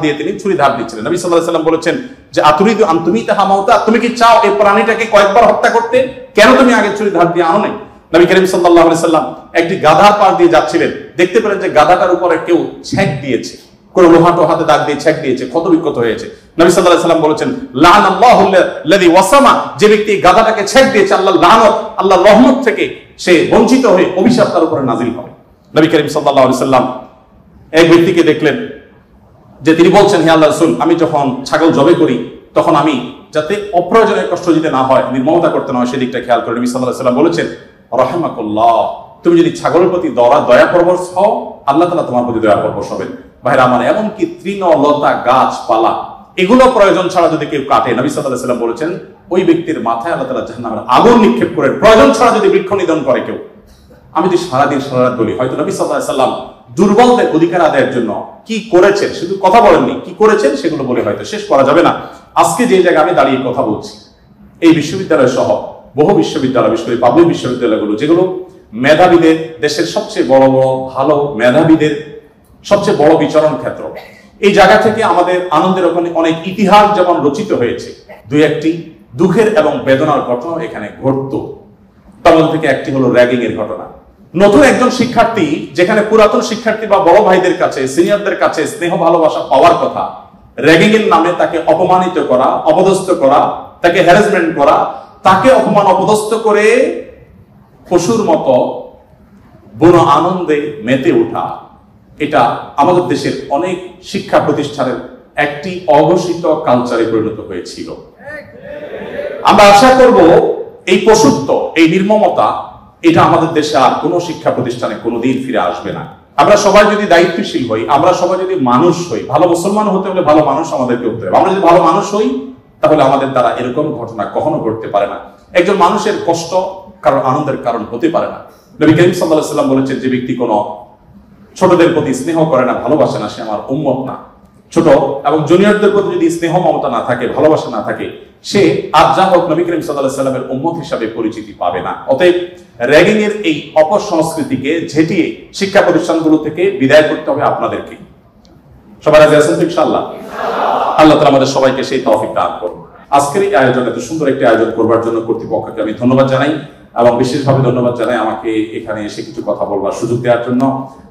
দিয়ে তিনি ছুরি ধার দিচ্ছিলেন। নবী সাল্লাল্লাহু আলাইহি ওয়াসাল্লাম বলেছেন যে আতুরিদু আন তুমিতাহা মাউতা, তুমি কি চাও এই প্রাণীটাকে কয়েকবার হত্যা করতে? কেন তুমি আগে ছুরি ধার দিয়ে আনো নাই? নবী করিম সাল্লাল্লাহু আলাইহি সাল্লাম একটি গাধার পাশ দিয়ে যাচ্ছিলেন, দেখতে পেলেন যে গাধাটার উপরে কেউ ছেক দিয়েছে, কোন লোহা টোহাতে দাগ দিয়ে ছেক দিয়েছে, ক্ষত বিক্ষত হয়েছে। নবী সাল্লাল্লাহু আলাইহি সাল্লাম বলেছেন লানাল্লাহু আল্লাযী ওয়াসামা, যে ব্যক্তি গাধাটাকে ছেক দিয়েছে, আল্লাহর লানত, আল্লাহর রহমত থেকে সে বঞ্চিত হয়ে অভিশাপ তার উপরে নাজিল হবে। নবী করিম সাল্লাল্লাহু আলাইহি সাল্লাম এক ব্যক্তিকে দেখলেন যে তিনি বলছেন, হে আল্লাহর রাসূল, আমি যখন ছাগল জবাই করি তখন আমি যাতে অপ্রয়োজনীয় কষ্ট দিতে না হয়, নির্মমতা করতে না হয়, সেদিকটা খেয়াল করে। নবী সাল্লাল্লাহু আলাইহি সাল্লাম বলেছেন রাহিমাকুল্লাহ, তুমি যদি ছাগলের প্রতি দয়া পরবশ হও, আল্লাহ তাআলা তোমার প্রতি দয়া পরবশ হবেন। ভাইরা আমার, এমনকি তৃণলতা গাছপালা এগুলো প্রয়োজন ছাড়া যদি কেউ কাটে, নবী সাল্লাল্লাহু আলাইহি সাল্লাম বলেছেন ওই ব্যক্তির মাথায় আল্লাহ তাআলা জাহান্নামের আগুন নিক্ষেপ করেন। প্রয়োজন ছাড়া যদি বৃক্ষ নিধন করে কেউ, আমি যদি সারাদিন সারারাত বলি, হয়তো নবী সাল্লাল্লাহু আলাইহি সাল্লাম দুর্বলদের অধিকার আদায়ের জন্য কি করেছেন, শুধু কথা বলেননি, কি করেছেন সেগুলো বলে হয়তো শেষ করা যাবে না। আজকে যে জায়গায় আমি দাঁড়িয়ে কথা বলছি, এই বিশ্ববিদ্যালয় সহ বহু বিশ্ববিদ্যালয়, বিশেষ করে পাবলিক বিশ্ববিদ্যালয়গুলো, যেগুলো মেধাবীদের, দেশের সবচেয়ে বড় বড় ভালো মেধাবীদের সবচেয়ে বড় বিচরণ ক্ষেত্র, এই জায়গা থেকে আমাদের আনন্দের ওখানে অনেক ইতিহাস যেমন রচিত হয়েছে, দুই একটি দুঃখের এবং বেদনার ঘটনা এখানে ঘটতো। তার মধ্যে থেকে একটি হলো র্যাগিং এর ঘটনা। নতুন একজন শিক্ষার্থী, যেখানে পুরাতন শিক্ষার্থী বা বড় ভাইদের কাছে, সিনিয়রদের কাছে স্নেহ ভালোবাসা পাওয়ার কথা, র্যাগিং এর নামে তাকে অপমানিত করা, অপদস্থ করা, তাকে হ্যারাসমেন্ট করা, তাকে অপমান অপদস্থ করে পশুর মতো বুনো আনন্দে মেতে ওঠা, এটা আমাদের দেশের অনেক শিক্ষা প্রতিষ্ঠানের একটি অঘোষিত কালচারে পরিণত হয়েছিল। আমরা আশা করব এই পশুত্ব, এই নির্মমতা, এটা আমাদের দেশে আর কোনো শিক্ষা প্রতিষ্ঠানে কোনোদিন ফিরে আসবে না। আমরা সবাই যদি দায়িত্বশীল হই, আমরা সবাই যদি মানুষ হই, ভালো মুসলমান হতে হলে ভালো মানুষ আমাদেরকে হতে হবে। আমরা যদি ভালো মানুষ হই, তাহলে আমাদের দ্বারা এরকম ঘটনা কখনো ঘটতে পারে না। একজন মানুষের কষ্ট কারণ আনন্দের কারণ হতে পারে না। নবী করিম সাল্লাল্লাহু আলাইহি ওয়াসাল্লাম বলেছেন, যে ব্যক্তি কোনো ছোটদের প্রতি স্নেহ করে না, ভালোবাসে না, সে আমার উম্মত না। ছোট এবং জুনিয়রদের প্রতি যদি স্নেহ মমতা না থাকে, ভালোবাসা না থাকে, সে আর যা হোক নবী করিম সাল্লাল্লাহু আলাইহি ওয়াসাল্লামের উম্মত হিসাবে পরিচিতি পাবে না। অতএব র্যাগিং এর এই অপসংস্কৃতিকে ঝেঁটিয়ে শিক্ষা প্রতিষ্ঠানগুলো থেকে বিদায় করতে হবে আপনাদেরকে। সবাই রাজি আছেন তো ইনশাআল্লাহ? আল্লাহ তাআলা আমাদের সবাইকে সেই তৌফিক দান করুন। আজকের এই আয়োজন, এত সুন্দর একটি আয়োজন করবার জন্য কর্তৃপক্ষকে আমি ধন্যবাদ জানাই, এবং বিশেষভাবে ধন্যবাদ জানাই আমাকে এখানে এসে কিছু কথা বলবার সুযোগ দেওয়ার জন্য।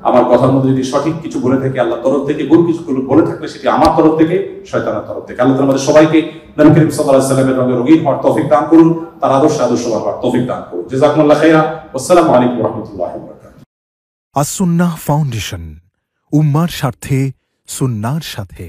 আমার কথার মধ্যে যদি সঠিক কিছু বলে থাকি আল্লাহর তরফ থেকে, ভুল কিছু বলে থাকলে সেটি আমার তরফ থেকে, শয়তানের তরফ থেকে। আল্লাহ তাআলা আমাদের সবাইকে নবী করিম সাল্লাল্লাহু আলাইহি ওয়াসাল্লামের রঙে রঙিন হওয়ার তৌফিক দান করুন, তার আদর্শবান হওয়ার তৌফিক দান করুন। জাযাকুমুল্লাহু খাইরা। আসসালামু আলাইকুম ওয়া রাহমাতুল্লাহি ওয়া বারাকাতুহু। আস-সুন্নাহ ফাউন্ডেশন, উম্মার স্বার্থে, সুন্নাহর সাথে।